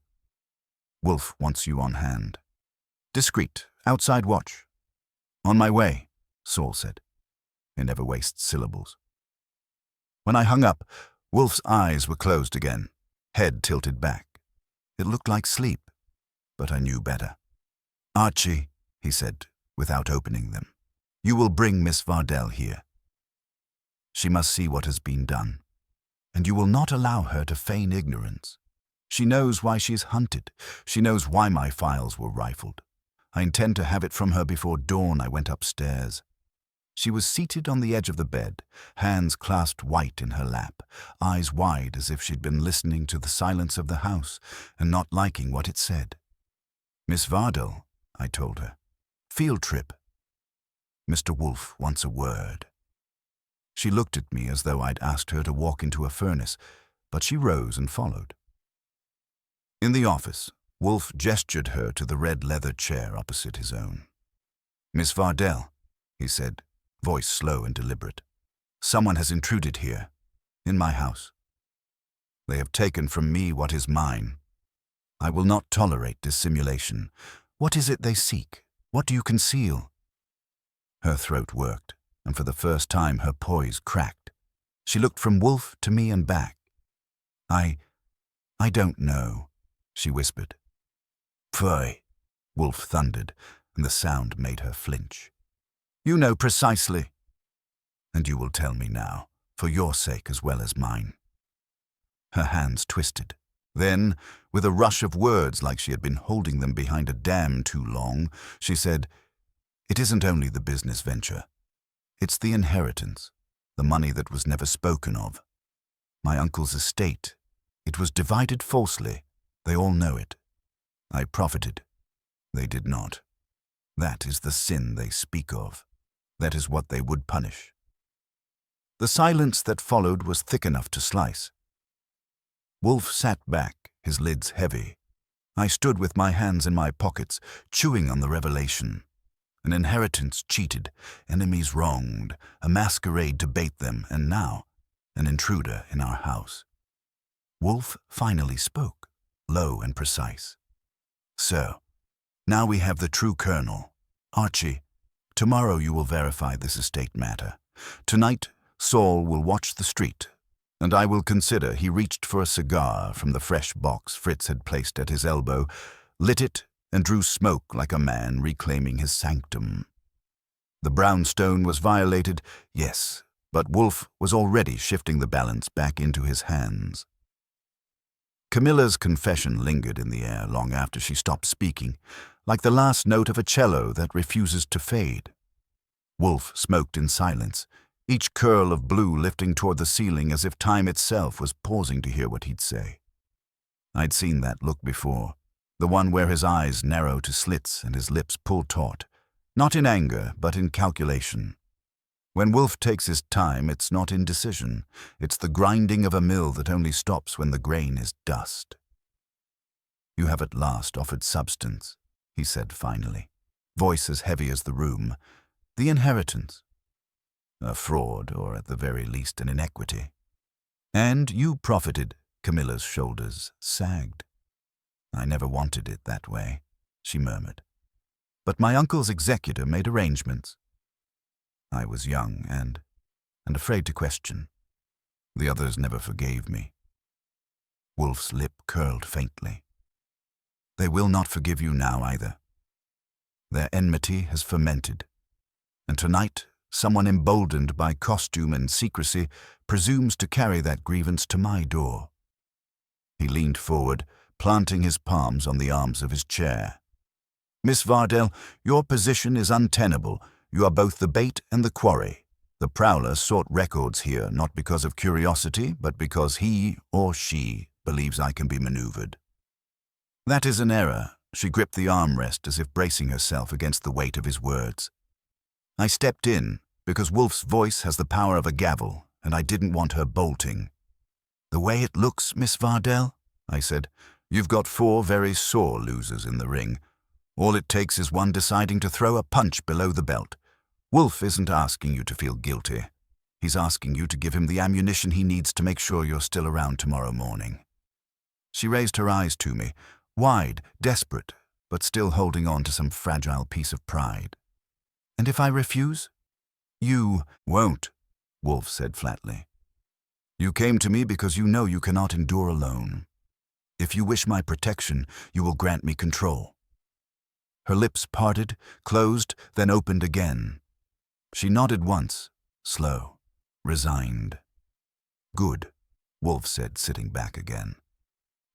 [SPEAKER 1] Wolfe wants you on hand. Discreet, outside watch. On my way, Saul said. He never wastes syllables. When I hung up, Wolfe's eyes were closed again, head tilted back. It looked like sleep, but I knew better. Archie, he said, without opening them, you will bring Miss Vardel here. She must see what has been done, and you will not allow her to feign ignorance. She knows why she is hunted. She knows why my files were rifled. I intend to have it from her before dawn. I went upstairs. She was seated on the edge of the bed, hands clasped white in her lap, eyes wide as if she'd been listening to the silence of the house and not liking what it said. Miss Vardel, I told her. Field trip. Mr. Wolfe wants a word. She looked at me as though I'd asked her to walk into a furnace, but she rose and followed. In the office, Wolfe gestured her to the red leather chair opposite his own. Miss Vardel, he said, voice slow and deliberate. Someone has intruded here, in my house. They have taken from me what is mine. I will not tolerate dissimulation. What is it they seek? What do you conceal? Her throat worked, and for the first time her poise cracked. She looked from Wolfe to me and back. I don't know, she whispered. Pfui, Wolfe thundered, and the sound made her flinch. You know precisely. And you will tell me now, for your sake as well as mine. Her hands twisted. Then, with a rush of words like she had been holding them behind a dam too long, she said, It isn't only the business venture. It's the inheritance, the money that was never spoken of. My uncle's estate. It was divided falsely. They all know it. I profited. They did not. That is the sin they speak of. That is what they would punish. The silence that followed was thick enough to slice. Wolfe sat back, his lids heavy. I stood with my hands in my pockets, chewing on the revelation. An inheritance cheated, enemies wronged, a masquerade to bait them, and now, an intruder in our house. Wolfe finally spoke, low and precise. So, now we have the true kernel. Archie, tomorrow you will verify this estate matter. Tonight, Saul will watch the street. And I will consider. He reached for a cigar from the fresh box Fritz had placed at his elbow, lit it, and drew smoke like a man reclaiming his sanctum. The brownstone was violated, yes, but Wolfe was already shifting the balance back into his hands. Camilla's confession lingered in the air long after she stopped speaking, like the last note of a cello that refuses to fade. Wolfe smoked in silence, each curl of blue lifting toward the ceiling as if time itself was pausing to hear what he'd say. I'd seen that look before, the one where his eyes narrow to slits and his lips pull taut, not in anger, but in calculation. When Wolfe takes his time, it's not indecision. It's the grinding of a mill that only stops when the grain is dust. "You have at last offered substance," he said finally, voice as heavy as the room. "The inheritance. A fraud, or at the very least an inequity. And you profited." Camilla's shoulders sagged. "I never wanted it that way," she murmured. "But my uncle's executor made arrangements. I was young and afraid to question. The others never forgave me." Wolfe's lip curled faintly. "They will not forgive you now either. Their enmity has fermented, and tonight someone emboldened by costume and secrecy presumes to carry that grievance to my door." He leaned forward, planting his palms on the arms of his chair. "Miss Vardell, your position is untenable. You are both the bait and the quarry. The prowler sought records here not because of curiosity, but because he or she believes I can be maneuvered." "That is an error." She gripped the armrest as if bracing herself against the weight of his words. "I stepped in because Wolfe's voice has the power of a gavel, and I didn't want her bolting." "The way it looks, Miss Vardell," I said, "you've got 4 very sore losers in the ring. All it takes is one deciding to throw a punch below the belt. Wolfe isn't asking you to feel guilty. He's asking you to give him the ammunition he needs to make sure you're still around tomorrow morning." She raised her eyes to me, wide, desperate, but still holding on to some fragile piece of pride. "And if I refuse?" "You won't," Wolfe said flatly. "You came to me because you know you cannot endure alone. If you wish my protection, you will grant me control." Her lips parted, closed, then opened again. She nodded once, slow, resigned. "Good," Wolfe said, sitting back again.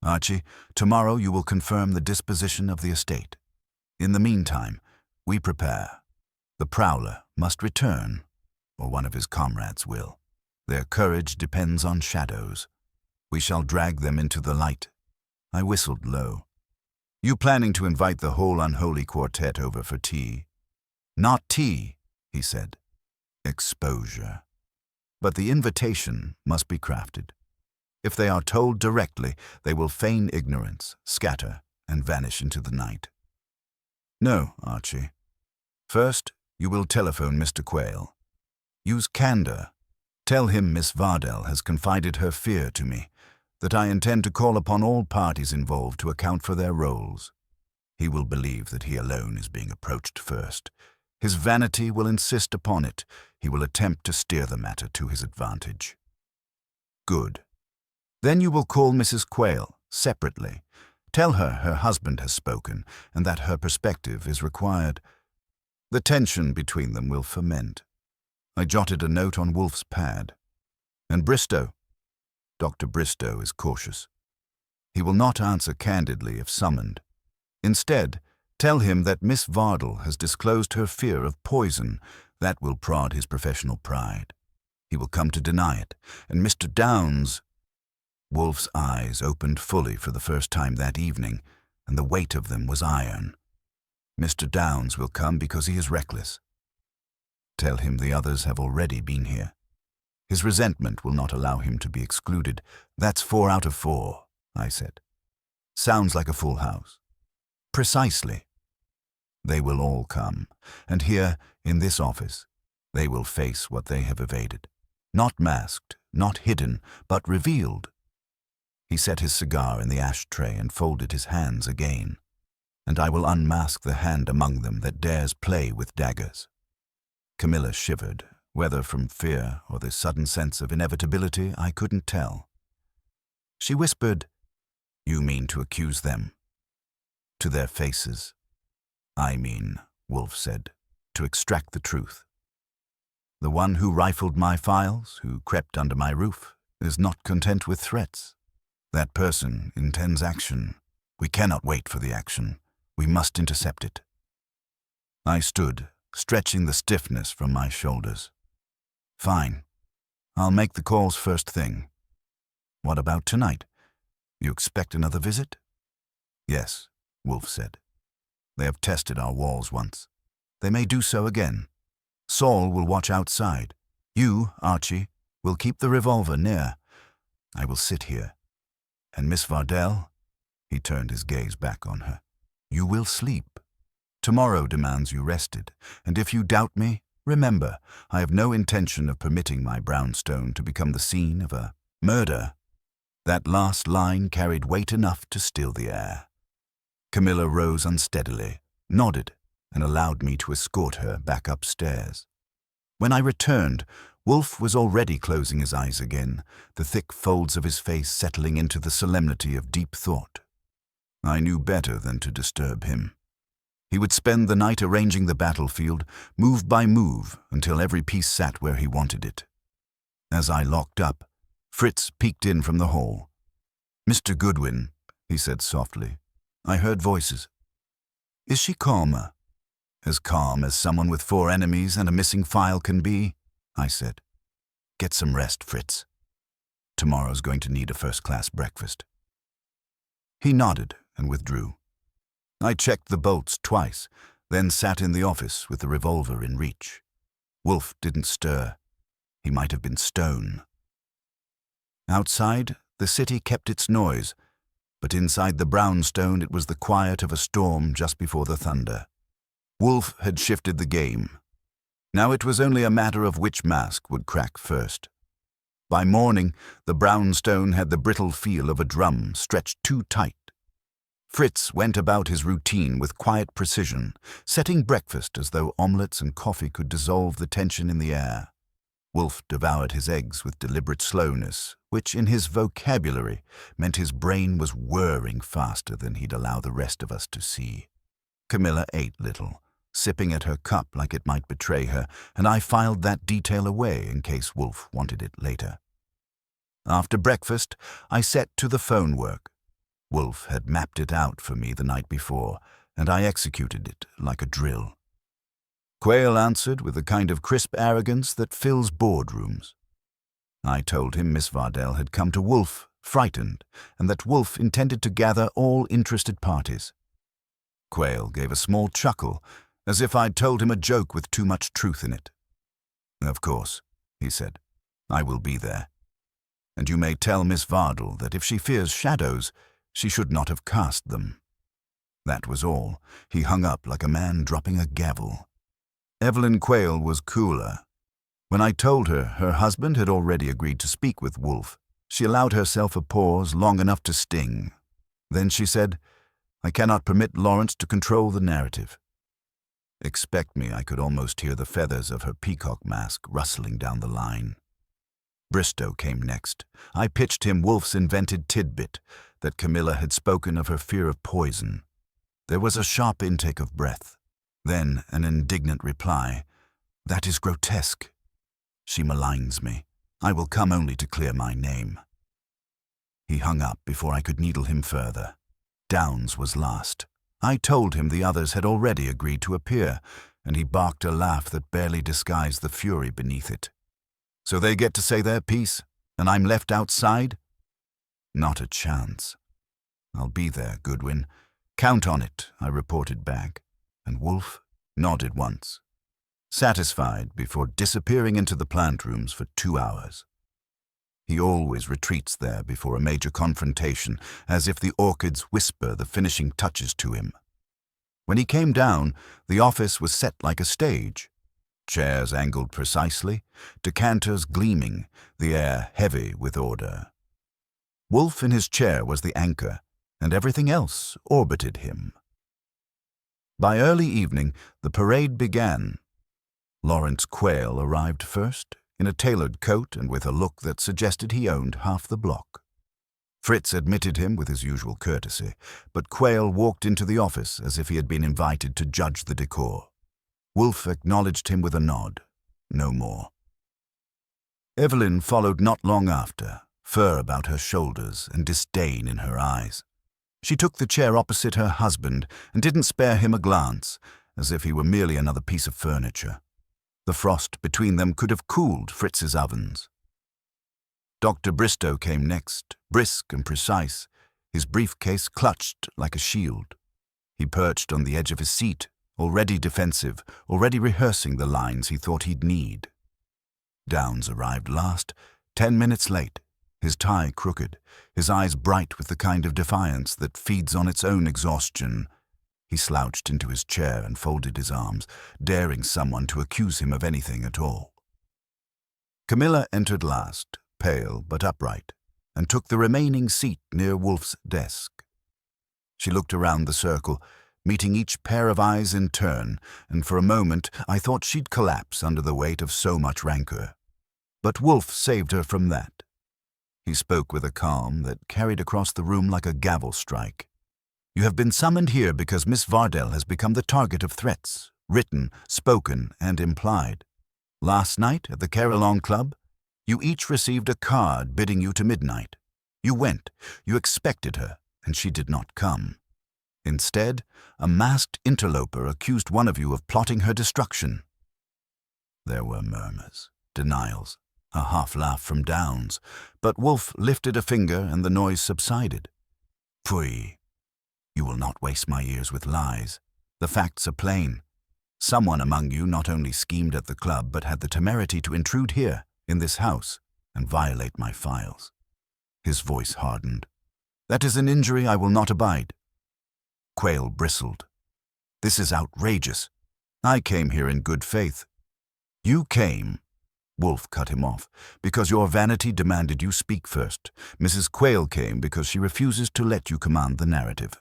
[SPEAKER 1] "Archie, tomorrow you will confirm the disposition of the estate. In the meantime, we prepare. The prowler must return, or one of his comrades will. Their courage depends on shadows. We shall drag them into the light." I whistled low. "You planning to invite the whole unholy quartet over for tea?" "Not tea," he said. "Exposure. But the invitation must be crafted. If they are told directly, they will feign ignorance, scatter, and vanish into the night." "No, Archie. First, you will telephone Mr. Quayle. Use candor. Tell him Miss Vardell has confided her fear to me, that I intend to call upon all parties involved to account for their roles. He will believe that he alone is being approached first. His vanity will insist upon it. He will attempt to steer the matter to his advantage." "Good. Then you will call Mrs. Quayle separately. Tell her her husband has spoken and that her perspective is required. The tension between them will ferment." I jotted a note on Wolfe's pad. "And Bristow. Dr. Bristow is cautious. He will not answer candidly if summoned. Instead, tell him that Miss Vardell has disclosed her fear of poison. That will prod his professional pride. He will come to deny it, and Mr. Downs—" Wolfe's eyes opened fully for the first time that evening, and the weight of them was iron. "Mr. Downs will come because he is reckless. Tell him the others have already been here. His resentment will not allow him to be excluded. That's 4 out of 4, I said. Sounds like a full house. Precisely. They will all come, and here, in this office, they will face what they have evaded. Not masked, not hidden, but revealed." He set his cigar in the ashtray and folded his hands again. "And I will unmask the hand among them that dares play with daggers." Camilla shivered, whether from fear or the sudden sense of inevitability, I couldn't tell. She whispered, "You mean to accuse them?" "To their faces." "I mean," Wolfe said, "to extract the truth. The one who rifled my files, who crept under my roof, is not content with threats. That person intends action. We cannot wait for the action. We must intercept it." I stood, stretching the stiffness from my shoulders. "Fine. I'll make the calls first thing. What about tonight? You expect another visit?" "Yes," Wolfe said. "They have tested our walls once. They may do so again. Saul will watch outside. You, Archie, will keep the revolver near. I will sit here. And Miss Vardell," he turned his gaze back on her, "you will sleep. Tomorrow demands you rested, and if you doubt me, remember, I have no intention of permitting my brownstone to become the scene of a murder." That last line carried weight enough to still the air. Camilla rose unsteadily, nodded, and allowed me to escort her back upstairs. When I returned, Wolfe was already closing his eyes again, the thick folds of his face settling into the solemnity of deep thought. I knew better than to disturb him. He would spend the night arranging the battlefield, move by move, until every piece sat where he wanted it. As I locked up, Fritz peeked in from the hall. "Mr. Goodwin," he said softly, "I heard voices." "Is she calmer?" "As calm as someone with 4 enemies and a missing file can be," I said. "Get some rest, Fritz. Tomorrow's going to need a first-class breakfast." He nodded and withdrew. I checked the bolts twice, then sat in the office with the revolver in reach. Wolfe didn't stir. He might have been stone. Outside, the city kept its noise, but inside the brownstone it was the quiet of a storm just before the thunder. Wolfe had shifted the game. Now it was only a matter of which mask would crack first. By morning, the brownstone had the brittle feel of a drum stretched too tight. Fritz went about his routine with quiet precision, setting breakfast as though omelettes and coffee could dissolve the tension in the air. Wolfe devoured his eggs with deliberate slowness, which in his vocabulary meant his brain was whirring faster than he'd allow the rest of us to see. Camilla ate little, sipping at her cup like it might betray her, and I filed that detail away in case Wolfe wanted it later. After breakfast, I set to the phone work. Wolfe had mapped it out for me the night before, and I executed it like a drill. Quayle answered with the kind of crisp arrogance that fills boardrooms. I told him Miss Vardell had come to Wolfe, frightened, and that Wolfe intended to gather all interested parties. Quayle gave a small chuckle, as if I'd told him a joke with too much truth in it. "Of course," he said, "I will be there. And you may tell Miss Vardell that if she fears shadows, she should not have cast them." That was all. He hung up like a man dropping a gavel. Evelyn Quayle was cooler. When I told her her husband had already agreed to speak with Wolfe, she allowed herself a pause long enough to sting. Then she said, "I cannot permit Lawrence to control the narrative." Expect me, I could almost hear the feathers of her peacock mask rustling down the line. Bristow came next. I pitched him Wolfe's invented tidbit, that Camilla had spoken of her fear of poison. There was a sharp intake of breath. Then an indignant reply, "That is grotesque. She maligns me. I will come only to clear my name." He hung up before I could needle him further. Downs was last. I told him the others had already agreed to appear, and he barked a laugh that barely disguised the fury beneath it. "So they get to say their piece, and I'm left outside?" "Not a chance." "I'll be there, Goodwin. Count on it," I reported back, and Wolfe nodded once, satisfied before disappearing into the plant rooms for 2 hours. He always retreats there before a major confrontation, as if the orchids whisper the finishing touches to him. When he came down, the office was set like a stage. Chairs angled precisely, decanters gleaming, the air heavy with order. Wolfe in his chair was the anchor, and everything else orbited him. By early evening, the parade began. Lawrence Quayle arrived first, in a tailored coat and with a look that suggested he owned half the block. Fritz admitted him with his usual courtesy, but Quayle walked into the office as if he had been invited to judge the decor. Wolfe acknowledged him with a nod. No more. Evelyn followed not long after, fur about her shoulders and disdain in her eyes. She took the chair opposite her husband and didn't spare him a glance, as if he were merely another piece of furniture. The frost between them could have cooled Fritz's ovens. Dr. Bristow came next, brisk and precise, his briefcase clutched like a shield. He perched on the edge of his seat, already defensive, already rehearsing the lines he thought he'd need. Downs arrived last, 10 minutes late, his tie crooked, his eyes bright with the kind of defiance that feeds on its own exhaustion. He slouched into his chair and folded his arms, daring someone to accuse him of anything at all. Camilla entered last, pale but upright, and took the remaining seat near Wolfe's desk. She looked around the circle, meeting each pair of eyes in turn, and for a moment I thought she'd collapse under the weight of so much rancor. But Wolfe saved her from that. He spoke with a calm that carried across the room like a gavel strike. "You have been summoned here because Miss Vardell has become the target of threats, written, spoken, and implied. Last night at the Carillon Club, you each received a card bidding you to midnight. You went, you expected her, and she did not come. Instead, a masked interloper accused one of you of plotting her destruction." There were murmurs, denials, a half-laugh from Downs, but Wolfe lifted a finger and the noise subsided. "Pfui. You will not waste my ears with lies. The facts are plain. Someone among you not only schemed at the club, but had the temerity to intrude here, in this house, and violate my files." His voice hardened. "That is an injury I will not abide." Quayle bristled. "This is outrageous. I came here in good faith." "You came," Wolfe cut him off, "because your vanity demanded you speak first. Mrs. Quayle came because she refuses to let you command the narrative.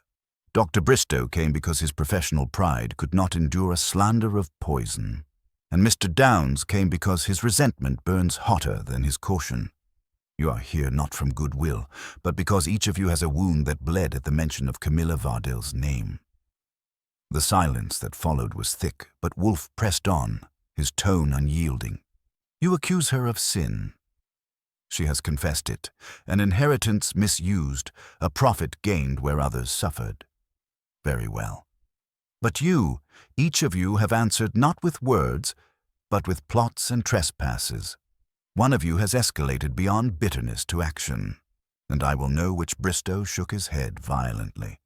[SPEAKER 1] Dr. Bristow came because his professional pride could not endure a slander of poison. And Mr. Downs came because his resentment burns hotter than his caution. You are here not from goodwill, but because each of you has a wound that bled at the mention of Camilla Vardell's name." The silence that followed was thick, but Wolfe pressed on, his tone unyielding. "You accuse her of sin. She has confessed it, an inheritance misused, a profit gained where others suffered. Very well. But you, each of you, have answered not with words, but with plots and trespasses. One of you has escalated beyond bitterness to action, and I will know which." Bristow shook his head violently.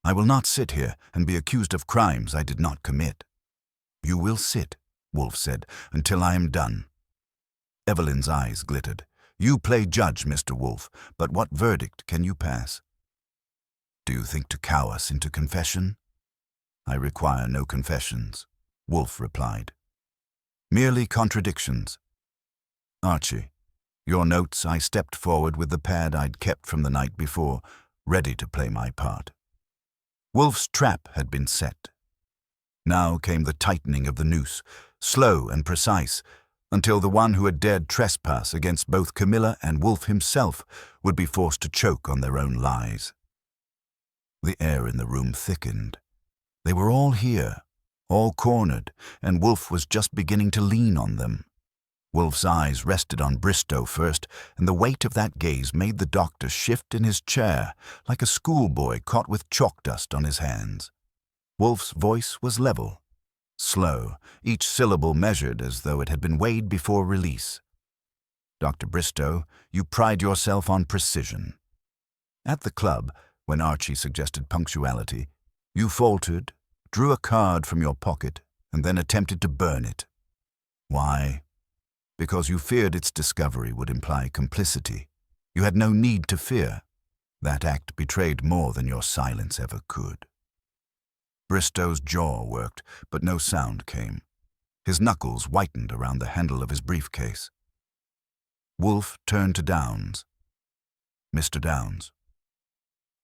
[SPEAKER 1] "I will not sit here and be accused of crimes I did not commit." "You will sit," Wolfe said, "until I am done." Evelyn's eyes glittered. "You play judge, Mr. Wolfe, but what verdict can you pass?" "Do you think to cow us into confession?" "I require no confessions," Wolfe replied. "Merely contradictions. Archie, your notes." I stepped forward with the pad I'd kept from the night before, ready to play my part. Wolfe's trap had been set. Now came the tightening of the noose, slow and precise, until the one who had dared trespass against both Camilla and Wolfe himself would be forced to choke on their own lies. The air in the room thickened. They were all here, all cornered, and Wolfe was just beginning to lean on them. Wolfe's eyes rested on Bristow first, and the weight of that gaze made the doctor shift in his chair, like a schoolboy caught with chalk dust on his hands. Wolfe's voice was level, slow, each syllable measured as though it had been weighed before release. "Dr. Bristow, you pride yourself on precision. At the club, when Archie suggested punctuality, you faltered, drew a card from your pocket, and then attempted to burn it. Why? Because you feared its discovery would imply complicity. You had no need to fear. That act betrayed more than your silence ever could." Bristow's jaw worked, but no sound came. His knuckles whitened around the handle of his briefcase. Wolfe turned to Downs. "Mr. Downs,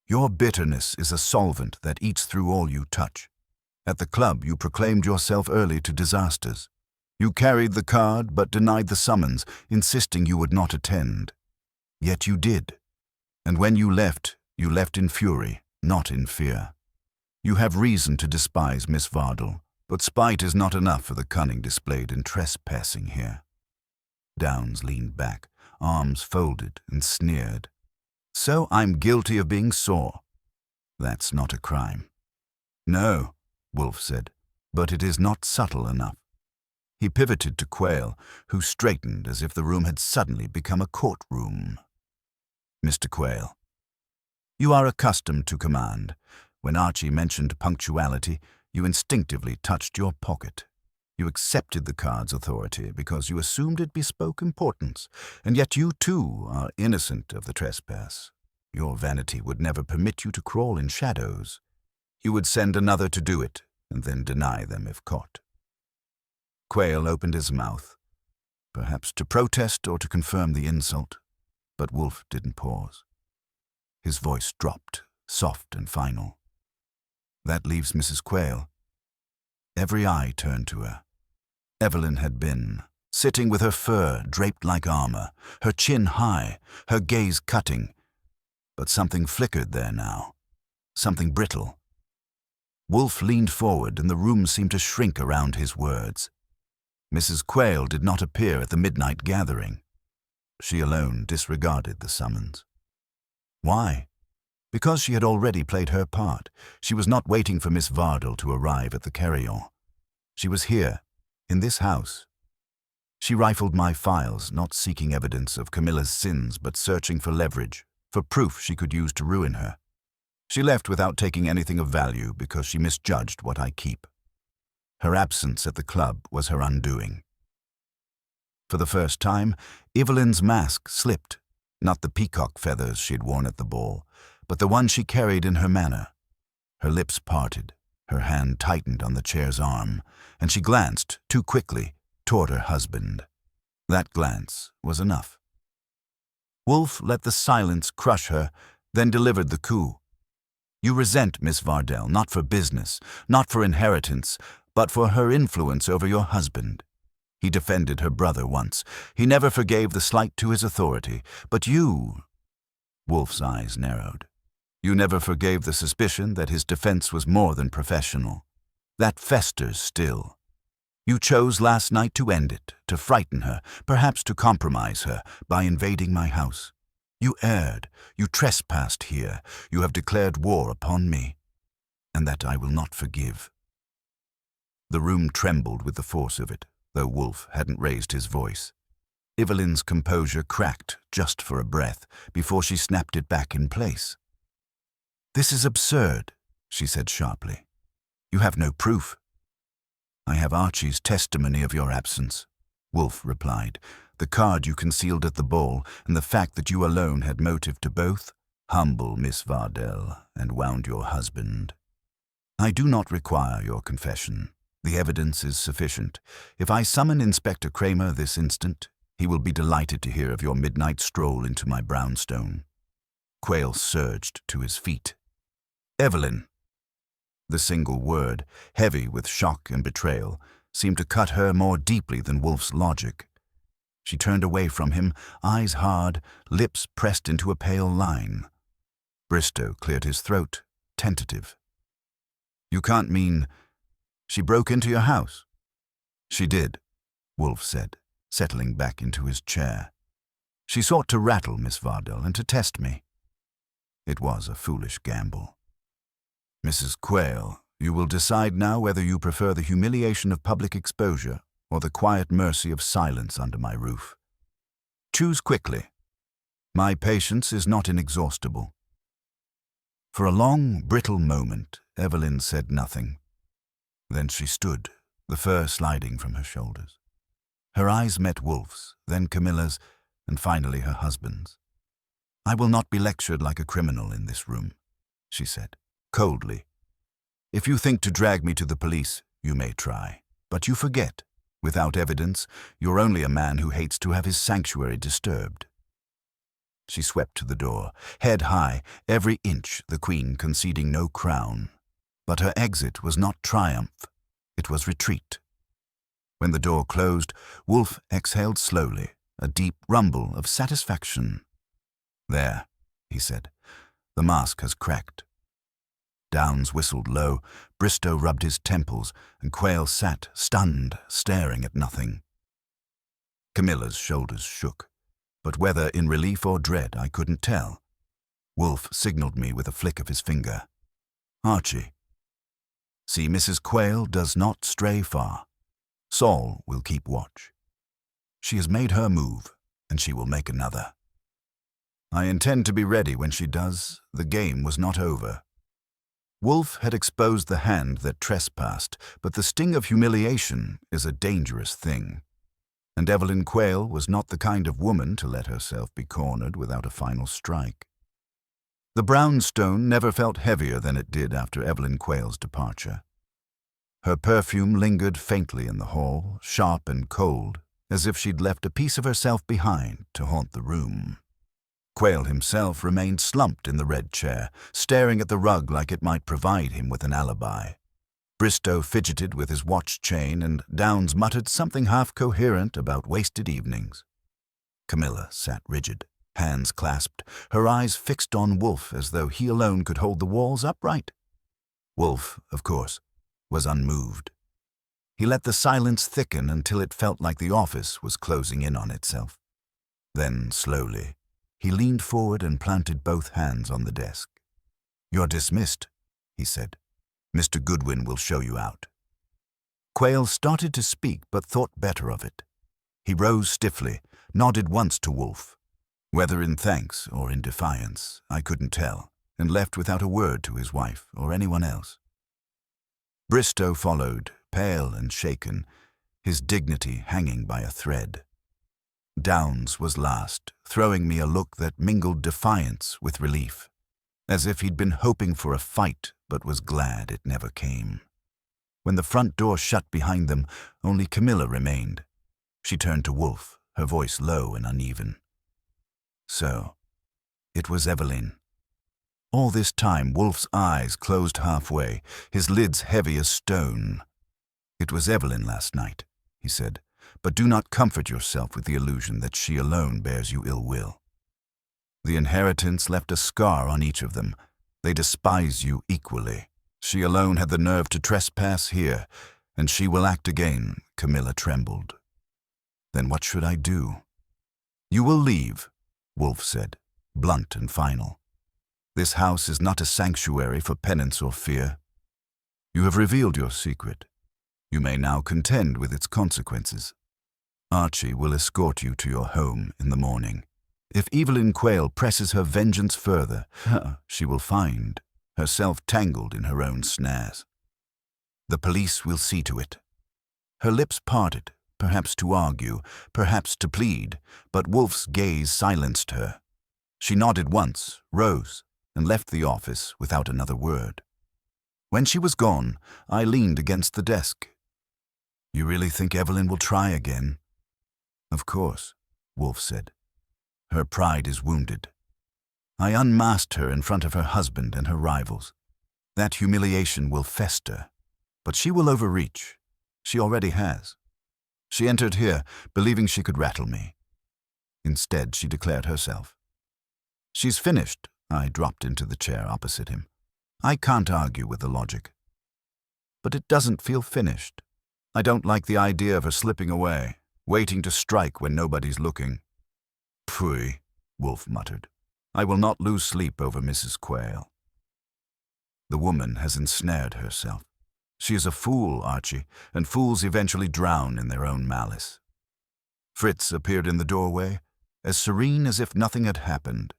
[SPEAKER 1] your bitterness is a solvent that eats through all you touch. At the club, you proclaimed yourself early to disasters. You carried the card but denied the summons, insisting you would not attend. Yet you did. And when you left in fury, not in fear. You have reason to despise Miss Vardel, but spite is not enough for the cunning displayed in trespassing here. Downes leaned back, arms folded, and sneered. So I'm guilty of being sore. That's not a crime. No, Wolfe said, but it is not subtle enough. He pivoted to Quayle, who straightened as if the room had suddenly become a courtroom. Mr. Quayle, you are accustomed to command. When Archie mentioned punctuality, you instinctively touched your pocket. You accepted the card's authority because you assumed it bespoke importance, and yet you, too, are innocent of the trespass. Your vanity would never permit you to crawl in shadows. You would send another to do it, and then deny them if caught. Quayle opened his mouth, perhaps to protest or to confirm the insult, but Wolfe didn't pause. His voice dropped, soft and final. That leaves Mrs. Quayle. Every eye turned to her. Evelyn had been, sitting with her fur draped like armor, her chin high, her gaze cutting. But something flickered there now, something brittle. Wolfe leaned forward, and the room seemed to shrink around his words. Mrs. Quayle did not appear at the midnight gathering. She alone disregarded the summons. Why? Because she had already played her part. She was not waiting for Miss Vardel to arrive at the carillon. She was here, in this house. She rifled my files, not seeking evidence of Camilla's sins, but searching for leverage, for proof she could use to ruin her. She left without taking anything of value because she misjudged what I keep. Her absence at the club was her undoing. For the first time, Evelyn's mask slipped, not the peacock feathers she had worn at the ball, but the one she carried in her manner. Her lips parted, her hand tightened on the chair's arm, and she glanced, too quickly, toward her husband. That glance was enough. Wolfe let the silence crush her, then delivered the coup. You resent Miss Vardel, not for business, not for inheritance, but for her influence over your husband. He defended her brother once. He never forgave the slight to his authority. But you— Wolfe's eyes narrowed. You never forgave the suspicion that his defense was more than professional. That festers still. You chose last night to end it, to frighten her, perhaps to compromise her, by invading my house. You erred, you trespassed here, you have declared war upon me, and that I will not forgive. The room trembled with the force of it, though Wolfe hadn't raised his voice. Evelyn's composure cracked just for a breath before she snapped it back in place. This is absurd, she said sharply. You have no proof. I have Archie's testimony of your absence, Wolfe replied. The card you concealed at the ball, and the fact that you alone had motive to both, humble Miss Vardel, and wound your husband. I do not require your confession. The evidence is sufficient. If I summon Inspector Kramer this instant, he will be delighted to hear of your midnight stroll into my brownstone. Quayle surged to his feet. Evelyn! The single word, heavy with shock and betrayal, seemed to cut her more deeply than Wolfe's logic. She turned away from him, eyes hard, lips pressed into a pale line. Bristow cleared his throat, tentative. You can't mean— She broke into your house? She did, Wolfe said, settling back into his chair. She sought to rattle Miss Vardel and to test me. It was a foolish gamble. Mrs. Quayle, you will decide now whether you prefer the humiliation of public exposure or the quiet mercy of silence under my roof. Choose quickly. My patience is not inexhaustible. For a long, brittle moment, Evelyn said nothing. Then she stood, the fur sliding from her shoulders. Her eyes met Wolfe's, then Camilla's, and finally her husband's. I will not be lectured like a criminal in this room, she said, coldly. If you think to drag me to the police, you may try. But you forget. Without evidence, you're only a man who hates to have his sanctuary disturbed. She swept to the door, head high, every inch the queen conceding no crown. But her exit was not triumph, it was retreat. When the door closed, Wolfe exhaled slowly, a deep rumble of satisfaction. "There," he said. "The mask has cracked." Downes whistled low, Bristow rubbed his temples, and Quayle sat, stunned, staring at nothing. Camilla's shoulders shook, but whether in relief or dread I couldn't tell. Wolfe signaled me with a flick of his finger. "Archie. See, Mrs. Quayle does not stray far. Saul will keep watch. She has made her move, and she will make another. I intend to be ready when she does. The game was not over." Wolfe had exposed the hand that trespassed, but the sting of humiliation is a dangerous thing. And Evelyn Quayle was not the kind of woman to let herself be cornered without a final strike. The brownstone never felt heavier than it did after Evelyn Quayle's departure. Her perfume lingered faintly in the hall, sharp and cold, as if she'd left a piece of herself behind to haunt the room. Quayle himself remained slumped in the red chair, staring at the rug like it might provide him with an alibi. Bristow fidgeted with his watch chain, and Downes muttered something half-coherent about wasted evenings. Camilla sat rigid, hands clasped, her eyes fixed on Wolfe as though he alone could hold the walls upright. Wolfe, of course, was unmoved. He let the silence thicken until it felt like the office was closing in on itself. Then, slowly, he leaned forward and planted both hands on the desk. "You're dismissed," he said. "Mr. Goodwin will show you out." Quayle started to speak but thought better of it. He rose stiffly, nodded once to Wolfe, whether in thanks or in defiance, I couldn't tell, and left without a word to his wife or anyone else. Bristow followed, pale and shaken, his dignity hanging by a thread. Downes was last, throwing me a look that mingled defiance with relief, as if he'd been hoping for a fight but was glad it never came. When the front door shut behind them, only Camilla remained. She turned to Wolfe, her voice low and uneven. "So, it was Evelyn." All this time, Wolfe's eyes closed halfway, his lids heavy as stone. "It was Evelyn last night," he said, "but do not comfort yourself with the illusion that she alone bears you ill will. The inheritance left a scar on each of them. They despise you equally. She alone had the nerve to trespass here, and she will act again." Camilla trembled. "Then what should I do?" "You will leave," Wolfe said, blunt and final. "This house is not a sanctuary for penance or fear. You have revealed your secret. You may now contend with its consequences. Archie will escort you to your home in the morning. If Evelyn Quayle presses her vengeance further, she will find herself tangled in her own snares. The police will see to it." Her lips parted, perhaps to argue, perhaps to plead, but Wolfe's gaze silenced her. She nodded once, rose, and left the office without another word. When she was gone, I leaned against the desk. "You really think Evelyn will try again?" "Of course," Wolfe said. "Her pride is wounded. I unmasked her in front of her husband and her rivals. That humiliation will fester, but she will overreach. She already has. She entered here, believing she could rattle me. Instead, she declared herself. She's finished." I dropped into the chair opposite him. "I can't argue with the logic. But it doesn't feel finished. I don't like the idea of her slipping away, waiting to strike when nobody's looking." "Pooh," Wolfe muttered. "I will not lose sleep over Mrs. Quayle. The woman has ensnared herself. She is a fool, Archie, and fools eventually drown in their own malice." Fritz appeared in the doorway, as serene as if nothing had happened.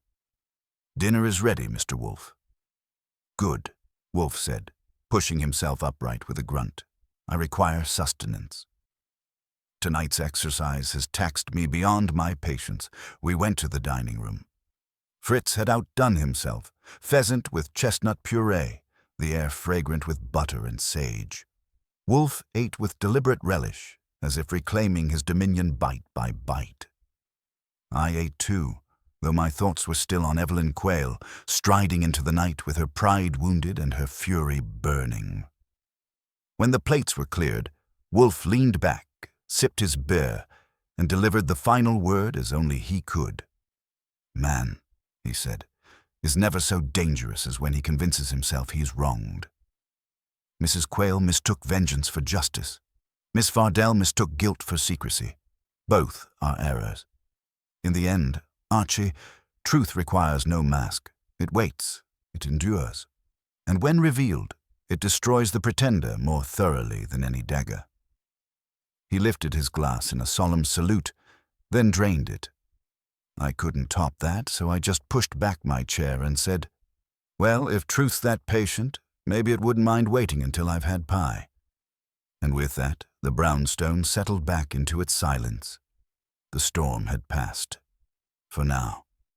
[SPEAKER 1] "Dinner is ready, Mr. Wolfe." "Good," Wolfe said, pushing himself upright with a grunt. "I require sustenance. Tonight's exercise has taxed me beyond my patience." We went to the dining room. Fritz had outdone himself, pheasant with chestnut puree, the air fragrant with butter and sage. Wolfe ate with deliberate relish, as if reclaiming his dominion bite by bite. I ate too, though my thoughts were still on Evelyn Quayle, striding into the night with her pride wounded and her fury burning. When the plates were cleared, Wolfe leaned back, sipped his beer, and delivered the final word as only he could. "Man," he said, "is never so dangerous as when he convinces himself he is wronged." Mrs. Quayle mistook vengeance for justice. Miss Fardell mistook guilt for secrecy. Both are errors. In the end, Archie, truth requires no mask. It waits, it endures. And when revealed, it destroys the pretender more thoroughly than any dagger. He lifted his glass in a solemn salute, then drained it. I couldn't top that, so I just pushed back my chair and said, "Well, if truth's that patient, maybe it wouldn't mind waiting until I've had pie." And with that, the brownstone settled back into its silence. The storm had passed. For now.